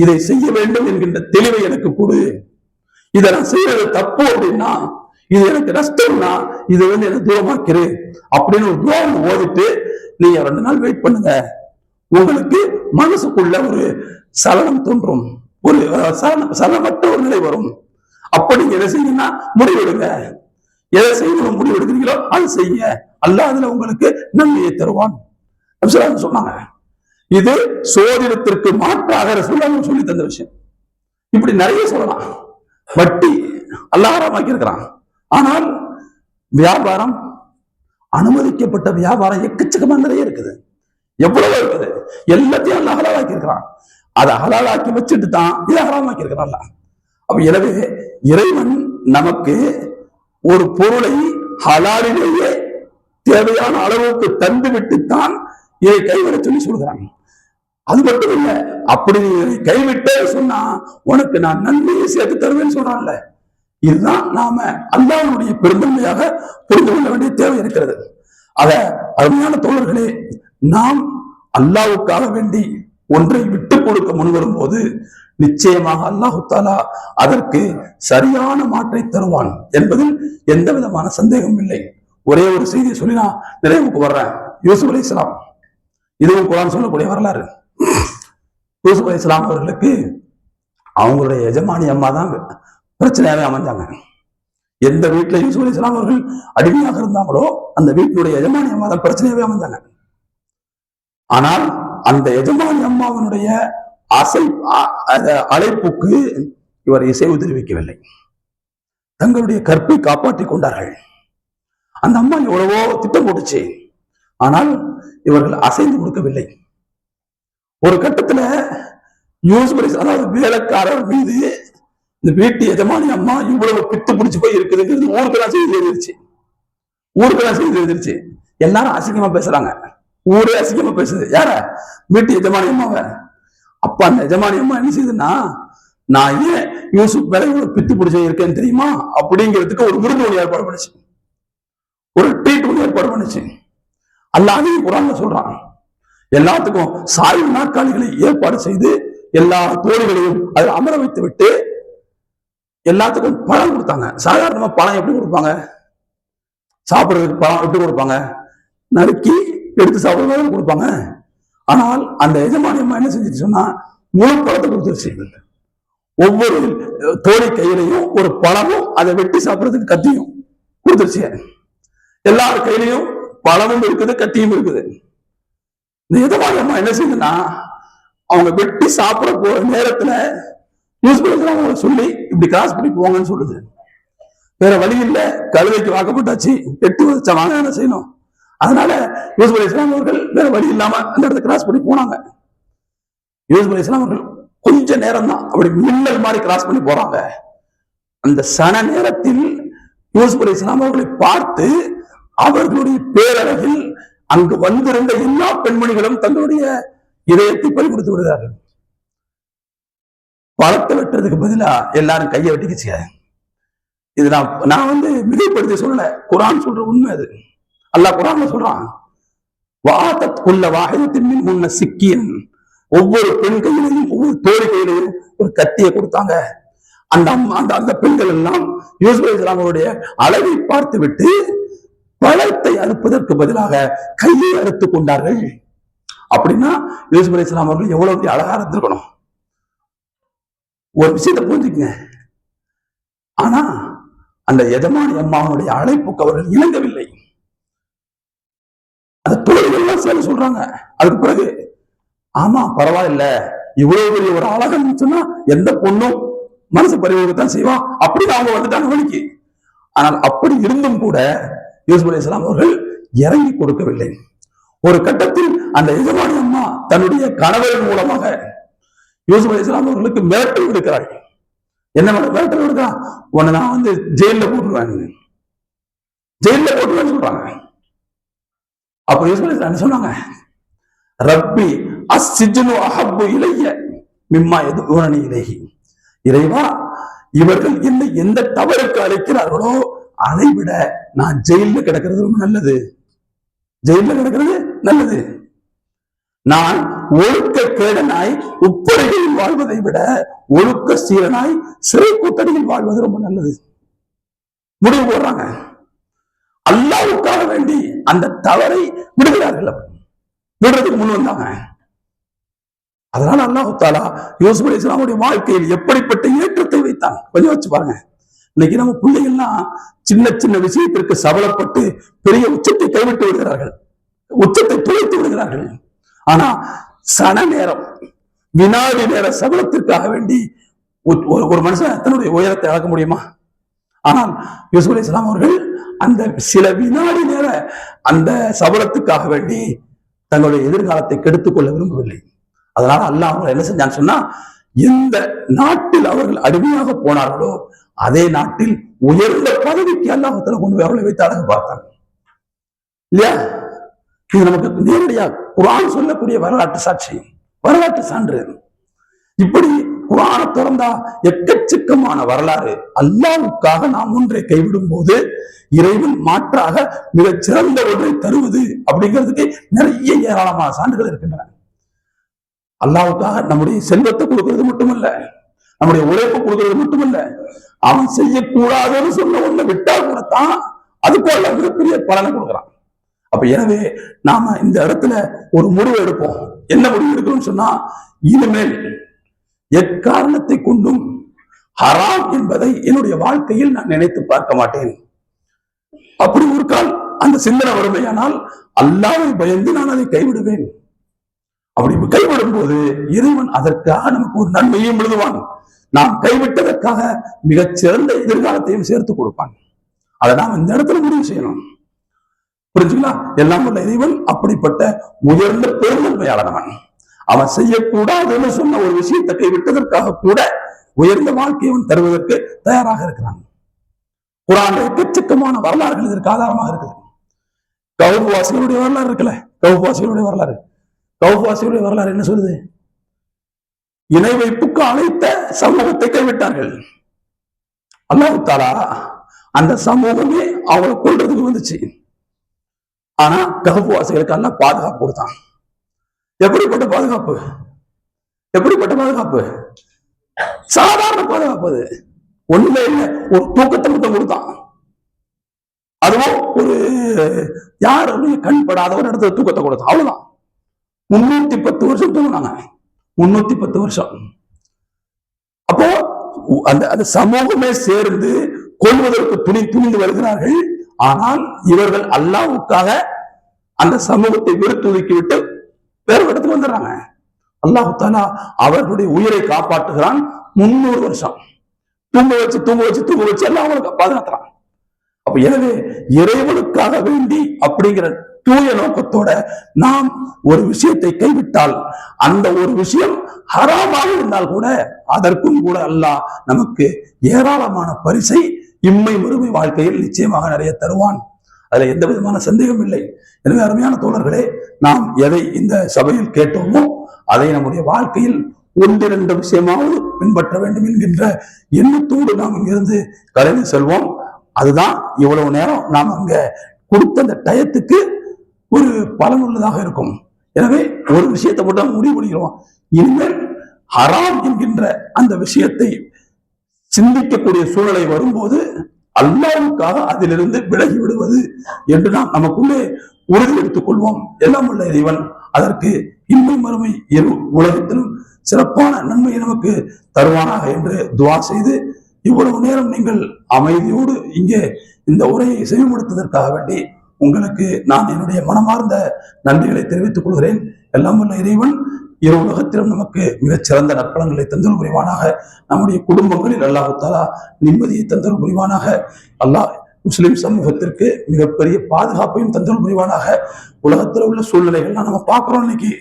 இதை செய்ய வேண்டும் என்கின்ற தெளிவை எனக்கு கொடு. இதை நான் செய்யறது தப்பு அப்படின்னா, இது எனக்கு நஷ்டம்னா, இது என்ன தூரமாக்கிரு அப்படின்னு ஒரு துவா ஓதிட்டு நீங்க 2 நாள் வெயிட் பண்ணுங்க. உங்களுக்கு மனசுக்குள்ள ஒரு சலனம் தோன்றும், ஒரு சலனமற்ற ஒரு நிலை வரும். அப்ப நீங்க எதை செய்யுங்கன்னா முடிவெடுங்க, எதை செய்யணும் முடிவெடுக்கிறீங்களோ அது செய்ய, அல்லாஹ் அதுல உங்களுக்கு நன்மையை தருவான் சொன்னாங்க. இது சோதிடத்திற்கு மாற்றாக ரசூலுல்லாஹ் சொல்லி தந்த விஷயம். இப்படி நிறைய சொல்லலாம். வட்டி அல்லாஹ் ஹராமாக்கி இருக்கிறான். ஆனால் வியாபாரம், அனுமதிக்கப்பட்ட வியாபாரம் எக்கச்சக்கமா நிறைய இருக்குது, எவ்வளவு இருக்குது, எல்லாத்தையும் அல்லாஹ் ஹலாலாக்கி இருக்கிறான். அதை ஹலாலாக்கி வச்சுட்டு தான் இதை ஹராமாக்கி இருக்கிறான். அப்ப எனவே இறைவன் நமக்கு ஒரு பொருளை ஹலாலிலேயே தேவையான அளவுக்கு தந்து விட்டுத்தான் இதை கைவிட சொல்லி சொல்கிறாங்க. அது மட்டும் இல்ல, அப்படி கைவிட்டே சொன்னா உனக்கு நான் நன்மையை சேர்த்து தருவேன்னு சொல்றான்ல. இதுதான் நாம அல்லாஹ்வுடைய பெருந்தன்மையாக புரிந்து கொள்ள வேண்டிய தேவை இருக்கிறது. அத அருமையான தோழர்களே, நாம் அல்லாஹ்வுக்காக வேண்டி ஒன்றை விட்டு கொடுக்க முன்வரும் போது நிச்சயமாக அல்லாஹு தாலா அதற்கு சரியான மாற்றை தருவான் என்பதில் எந்த விதமான சந்தேகம் இல்லை. ஒரே ஒரு செய்தியை சொல்லி நான் நிறைவுக்கு வர்றேன். யூசுப் அலைஹிஸ்ஸலாம், இதுவும் குர்ஆன் சொல்லக்கூடிய வரலாறு. யூசுப் அலைஹிஸ்ஸலாம் அவர்களுக்கு அவங்களுடைய எஜமானி அம்மா தான் பிரச்சனையாவே அமைஞ்சாங்க. எந்த வீட்டுல யூசுப் அலைஹிஸ்ஸலாம் அவர்கள் அடிமையாக இருந்தாங்களோ அந்த வீட்டுடைய எஜமானி அம்மா தான் பிரச்சனையாவே அமைஞ்சாங்க. ஆனால் அந்த எஜமானி அம்மாவனுடைய அழைப்புக்கு இவர் இசைவு தெரிவிக்கவில்லை. தங்களுடைய கற்பை காப்பாற்றிக் கொண்டார்கள். அந்த அம்மா எவ்வளவோ திட்டம் போட்டுச்சு, ஆனால் இவர்கள் அசைந்து கொடுக்கவில்லை. ஒரு கட்டத்துல யூசுப் அதாவது வேலைக்காரர் மீது இந்த வீட்டு எஜமானி அம்மா இவ்வளவு பித்து பிடிச்சு போய் இருக்குதுங்கிறது ஊருக்கெல்லாம் செய்தி எழுதிருச்சு. ஊருக்கெல்லாம் செய்தி எழுதிருச்சு. எல்லாரும் அசிங்கமா பேசுறாங்க, ஊரே அசிங்கமா பேசுது. யார? வீட்டு எஜமானி அம்மாவை. அப்ப அந்த எஜமானி அம்மா என்ன செய்யுதுன்னா, நான் ஏன் யூசுப் மேல இவ்வளவு பித்து பிடிச்ச இருக்கேன்னு தெரியுமா அப்படிங்கிறதுக்கு ஒரு விருது ஒன்று ஏற்பாடு பண்ணுச்சு, ஒரு ட்ரீட் ஒன்று ஏற்பாடு பண்ணுச்சு. அல்லாஹ் குர்ஆன்ல சொல்றான், எல்லாத்துக்கும் சாய்வு நாற்காலிகளை ஏற்பாடு செய்து எல்லா தோழிகளையும் அதில் அமர வைத்து விட்டு எல்லாத்துக்கும் பழம் கொடுத்தாங்க. சாதாரணமா பழம் எப்படி கொடுப்பாங்க? சாப்பிடுறதுக்கு பழம் எப்படி கொடுப்பாங்க? நறுக்கி எடுத்து சாப்பிடுறது கொடுப்பாங்க. ஆனால் அந்த எஜமானி அம்மா என்ன செஞ்சுட்டு சொன்னா, முழு பழத்தை கொடுத்துருச்சு. ஒவ்வொரு தோழி கையிலையும் ஒரு பழமும் அதை வெட்டி சாப்பிடுறதுக்கு கத்தியும் கொடுத்துருச்சு. எல்லார் கையிலையும் பழமும் இருக்குது, கத்தியும் இருக்குது. இந்த எஜமானி அம்மா என்ன செய்யுதுன்னா, அவங்க வெட்டி சாப்பிட போற நேரத்துல யூஸ் பண்ணி சொல்லி இப்படி கிராஸ் பண்ணி போங்கன்னு சொல்லுது. வேற வழி இல்ல, கழுதைக்கு வாக்கப்பட்டாச்சு, 8 வருஷம் வாங்க என்ன செய்யணும். அதனால யூசுப் அலைஹிஸ்ஸலாம் அவர்கள் வேற வழி இல்லாம அந்த இடத்தை கிராஸ் பண்ணி போனாங்க. யூசுப் அலைஹிஸ்ஸலாம் அவர்கள் கொஞ்ச நேரம் தான் அப்படி மின்னல் மாதிரி கிராஸ் பண்ணி போறாங்க. அந்த சன நேரத்தில் யூசுப் அலைஹிஸ்ஸலாம் அவர்களை பார்த்து அவர்களுடைய பேரழகில் அங்கு வந்திருந்த எல்லா பெண்மணிகளும் தங்களுடைய இதயத்தை பறி கொடுத்து விடுகிறார்கள். பழத்தை வெட்டுறதுக்கு பதிலா எல்லாரும் கையை வெட்டிக்கிச்சு. இது நான் மிகைப்படுத்தி சொல்லல, குர்ஆன் சொல்ற உண்மை அது. அல்லாஹ் குர்ஆன்ல சொல்றான், வாதத் குல்ல வாஹிதத்தின் மின் முன்ன சிக்கியன், ஒவ்வொரு பெண் கையிலையும் ஒவ்வொரு தோழி கையிலையும் ஒரு கத்தியை கொடுத்தாங்க. அந்த பெண்கள் எல்லாம் யூசுப் அலைஹிஸ்ஸலாம் அவருடைய அளவை பார்த்து விட்டு பழத்தை அறுப்பதற்கு பதிலாக கையை அறுத்து கொண்டார்கள். அப்படின்னா யூசுப் அலைஹிஸ்ஸலாம் அவர்கள் எவ்வளவு அழகா இருந்திருக்கணும். ஒரு விஷயத்தை புரிஞ்சுக்குங்க. ஆனா அந்த எஜமானி அம்மாவுடைய அழைப்புக்கு அவர்கள் இணங்கவில்லை. அந்த தோழிகள் சேர்ந்து சொல்றாங்க. அதுக்கு பிறகு ஆமா பரவாயில்ல, இவ்வளவு பெரிய ஒரு அழகன் சொன்னா எந்த பொண்ணும் மனசு பரிவர்த்தனை செய்வான் அப்படின்னு அவங்க வந்துட்டாங்க வழிக்கு. ஆனால் அப்படி இருந்தும் கூட யூசுப் அலைஹிஸ்ஸலாம் அவர்கள் இறங்கி கொடுக்கவில்லை. ஒரு கட்டத்தில் அந்த எஜமானி அம்மா தன்னுடைய கணவரின் மூலமாக யூசுப் அலைஹிஸ்ஸலாம் அவர்களுக்கு மிரட்டல் விடுக்கிறார்கள். என்ன மிரட்டல் விடுக்கிறான்? உன்னை நான் ஜெயில போட்டுருவேன், ஜெயில போட்டுருவேன்னு சொல்றாங்க. அப்ப யூசுப் அலைஹிஸ்ஸலாம் என்ன சொன்னாங்க? ரப்பி அஸ்ஸிஜ்னு அஹப்பு இலைய மிம்மா யதுஊனனி இலைஹி, இறைவா இவர்கள் என்னை எந்த தவறுக்கு அழைக்கிறார்களோ அதை விட நான் ஜெயில கிடக்கிறது ரொம்ப நல்லது, ஜெயில கிடக்கிறது நல்லது. நான் ஒழுக்க கேடனாய் உப்படைகளில் வாழ்வதை விட ஒழுக்க சீரனாய் சிறை கூட்டணியில் வாழ்வது ரொம்ப நல்லது. முடிவு போடுறாங்க. அல்லாஹ்வுக்காக வேண்டி அந்த தவறை விடுகிறார்கள், விடுறதுக்கு முன் வந்தாங்க. அதனால அல்லாஹ் தஆலா யூசுப் அலைஹிஸ்ஸலாமுடைய வாழ்க்கையில் எப்படிப்பட்ட ஏற்றத்தை வைத்தான் கொஞ்சம் வச்சு பாருங்க. இன்னைக்கு நம்ம பிள்ளைகள்லாம் சின்ன சின்ன விஷயத்திற்கு சபலப்பட்டு பெரிய உச்சத்தை கைவிட்டு விடுகிறார்கள், உச்சத்தை துளைத்து விடுகிறார்கள். ஆனா சன நேரம், வினாடி நேர சபலத்திற்காக வேண்டி ஒரு மனுஷன் தன்னுடைய உயரத்தை அளக்க முடியுமா? ஆனால் யூசுப் அலைஹிஸ்ஸலாம் அவர்கள் அந்த சில வினாடி நேர அந்த சபலத்துக்காக வேண்டி தங்களுடைய எதிர்காலத்தை கெடுத்துக் கொள்ள விரும்பவில்லை. அதனால அல்லாஹ் அவர்கள் என்ன செஞ்சான்னு சொன்னா, எந்த நாட்டில் அவர்கள் அடிமையாக போனார்களோ அதே நாட்டில் உயர்ந்த பதவிக்கு அல்லாஹ்வுத்தாலா கொண்டு போய் அவர்களை வைத்து அழகு பார்த்தாங்க. இல்லையா? இது நமக்கு நேரடியாக குர்ஆன் சொல்லக்கூடிய வரலாற்று சாட்சி, வரலாற்று சான்று. இப்படி குர்ஆனை திறந்தா எக்கச்சக்கமான வரலாறு. அல்லாஹ்வுக்காக நாம் ஒன்றை கைவிடும் போது இறைவன் மாற்றாக மிகச் சிறந்த ஒன்றை தருவது அப்படிங்கிறதுக்கு நிறைய ஏராளமான சான்றுகள் இருக்கின்றன. அல்லாஹ்வுக்காக நம்முடைய செல்வத்தை கொடுக்கிறது மட்டுமல்ல, நம்முடைய உழைப்பு கொடுக்கிறது மட்டுமல்ல, அவன் செய்யக்கூடாதுன்னு சொன்ன ஒண்ணை விட்டா கூடத்தான் அதுக்கு அல்ல மிகப்பெரிய பலனை கொடுக்குறான். அப்ப எனவே நாம இந்த இடத்துல ஒரு முடிவு எடுப்போம். என்ன முடிவு எடுக்கணும்னு சொன்னா, இனிமேல் எக்காரணத்தை கொண்டும் ஹராம் என்பதை என்னுடைய வாழ்க்கையில் நான் நினைத்து பார்க்க மாட்டேன். அப்படி ஒரு கால் அந்த சிந்தனை வறுமையானால் அல்லாஹ்வை பயந்து நான் அதை கைவிடுவேன். அப்படி கைவிடும் போது இறைவன் அதற்காக நமக்கு ஒரு நன்மையும் எழுதுவான். நாம் கைவிட்டதற்காக மிகச் சிறந்த எதிர்காலத்தையும் சேர்த்து கொடுப்பான். அதை நாம் இந்த இடத்துல முடிவு செய்யணும். புரிஞ்சுக்கலாம்? எல்லாம் உள்ள இறைவன் அப்படிப்பட்ட உயர்ந்த பெருந்தன்மையாளனவன். அவன் செய்யக்கூடாதுன்னு சொன்ன ஒரு விஷயத்தை கைவிட்டதற்காக கூட உயர்ந்த வாழ்க்கையை அவன் தருவதற்கு தயாராக இருக்கிறான். குர்ஆன்ல எக்கச்சக்கமான வரலாறுகள் இதற்கு ஆதாரமாக இருக்குது. கவுஃப் வாசிகளுடைய வரலாறு இருக்குல்ல, கவுஃப் வாசிகளுடைய வரலாறு. கவுஃப் வாசிகளுடைய வரலாறு என்ன சொல்லுது? இணை வைப்புக்கு அழைத்த சமூகத்தை கைவிட்டார்கள். அல்லாஹ் தஆலா அந்த சமூகமே அவங்களை கொல்றதுக்கு வந்துச்சு. ஆனா கஹஃப் வாசிகளுக்கு அல்லாஹ் பாதுகாப்பு கொடுத்தான். எப்படிப்பட்ட பாதுகாப்பு? எப்படிப்பட்ட பாதுகாப்பு? சாதாரண பாதுகாப்பு. அது ஒண்ணுமே இல்லை, ஒரு தூக்கத்தை மட்டும் கொடுத்தான். அதுவும் ஒரு யாருடைய கண் படாத ஒரு இடத்துல தூக்கத்தை கொடுத்தான், அவ்வளவுதான். 310 வருஷம் தூங்கினாங்க, 310 வருஷம். அப்போ அந்த சமூகமே சேர்ந்து கொள்வதற்கு துணிந்து வருகிறார்கள். ஆனால் இவர்கள் அல்லாஹ்வுக்காக அந்த சமூகத்தை வெறுத்து ஒதுக்கிவிட்டு வேறு இடத்துக்கு வந்துடுறாங்க. அல்லாஹ் தஆலா அவர்களுடைய உயிரை காப்பாற்றுகிறான். 300 வருஷம் தூங்க வச்சு எல்லாம் அவங்களுக்கு பாதுகாத்துறான். அப்ப எனவே இறைவனுக்காக வேண்டி அப்படிங்கிற தூய நோக்கத்தோட நாம் ஒரு விஷயத்தை கைவிட்டால் அந்த ஒரு விஷயம் ஹராமாக இருந்தால் கூட அதற்கும் கூட அல்லாஹ் நமக்கு ஏராளமான பரிசை இம்மை மறுமை வாழ்க்கையில் நிச்சயமாக நிறைய தருவான். அதுல எந்த விதமான சந்தேகம் இல்லை. எனவே அருமையான தோழர்களே, நாம் எதை இந்த சபையில் கேட்டோமோ அதை நம்முடைய வாழ்க்கையில் ஒன்றிரண்டு விஷயமாவது பின்பற்ற வேண்டும் என்கின்ற எண்ணத்தோடு நாம் இங்கிருந்து கலைந்து செல்வோம். அதுதான் இவ்வளவு நேரம் நாம் அங்க கொடுத்த அந்த டயத்துக்கு ஒரு பலனுள்ளதாக இருக்கும். எனவே ஒரு விஷயத்தை மட்டும் முடிவு பண்ணிக்கிறோம். இனிமேல் ஹராம் என்கின்ற அந்த விஷயத்தை சிந்திக்கக்கூடிய சூழ்நிலை வரும்போது அல்லாஹ்வுக்காக அதிலிருந்து விலகி விடுவது என்று நாம் நமக்குள்ளே உறுதி எடுத்துக் கொள்வோம். எல்லாம் உள்ள இறைவன் அதற்கு இன்மை மறுமை இரு உலகத்திலும் சிறப்பான நன்மையை நமக்கு தருவானாக என்று துஆ செய்து, இவ்வளவு நேரம் நீங்கள் அமைதியோடு இங்கே இந்த உரையை செவிமடுத்ததற்காக வேண்டி உங்களுக்கு நான் என்னுடைய மனமார்ந்த நன்றிகளை தெரிவித்துக் கொள்கிறேன். எல்லாம் உள்ள இறைவன் இரு உலகத்திலும் நமக்கு மிகச் சிறந்த நற்பலன்களை தந்தல் புரிவானாக. நம்முடைய குடும்பங்களில் அல்லாஹ் தஆலா நிம்மதியை தந்தல் புரிவானாக. அல்லாஹ் முஸ்லிம் சமூகத்திற்கு மிகப்பெரிய பாதுகாப்பையும் தந்தல் புரிவானாக. உலகத்தில் உள்ள சூழ்நிலைகள்லாம் நம்ம பார்க்கிறோம். இன்னைக்கு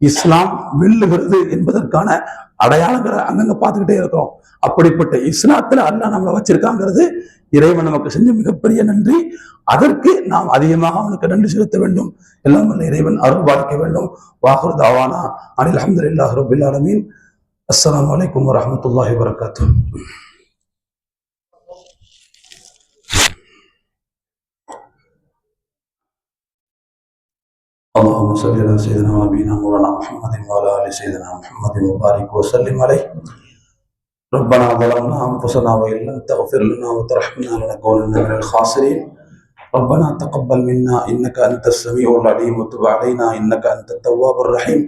இஸ்லாம் வெல்லுகிறது என்பதற்கான அடையாளங்களை அங்கங்க பார்த்துக்கிட்டே இருக்கிறோம். அப்படிப்பட்ட இஸ்லாத்துல அல்லாஹ் நம்மளை வச்சிருக்காங்கிறது இறைவன் நமக்கு செஞ்ச மிகப்பெரிய நன்றி. அதற்கு நாம் அதிகமாக அவனுக்கு நன்றி செலுத்த வேண்டும். எல்லாம் வல்ல இறைவன் அருள் பாலிக்க வேண்டும். வாஹிரு தாவானா அனில் அல்ஹம்துலில்லாஹி ரப்பில் ஆலமீன். அஸ்ஸலாமு அலைக்கும் வரஹ்மத்துல்லாஹி வபரகாத்துஹு. اللهم صل على سيدنا ونبينا مولانا محمد وعلى ال سيدنا محمد وبارك وسلم عليه. ربنا ظلمنا انفسنا وان لم تغفر لنا وترحمنا لنكونن من الخاسرين. ربنا تقبل منا انك انت السميع العليم وتب علينا انك انت التواب الرحيم.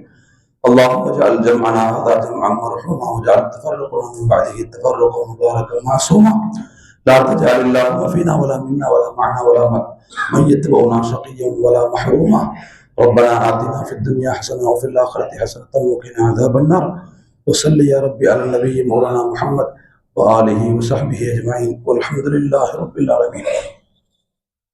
اللهم اجعل جمعنا هذا جمعا مرحوما واجعل تفرقنا من بعده تفرقا مباركا معصوما. لا تجعل اللهم فينا ولا منا ولا معنا ولا من يتبعنا شقيا ولا محروما. ربنا آتنا في الدنيا حسنة وفي الآخرة حسنة وقنا عذاب النار. وصل يا ربي على النبي مولانا محمد وآله وصحبه أجمعين والحمد لله رب العالمين.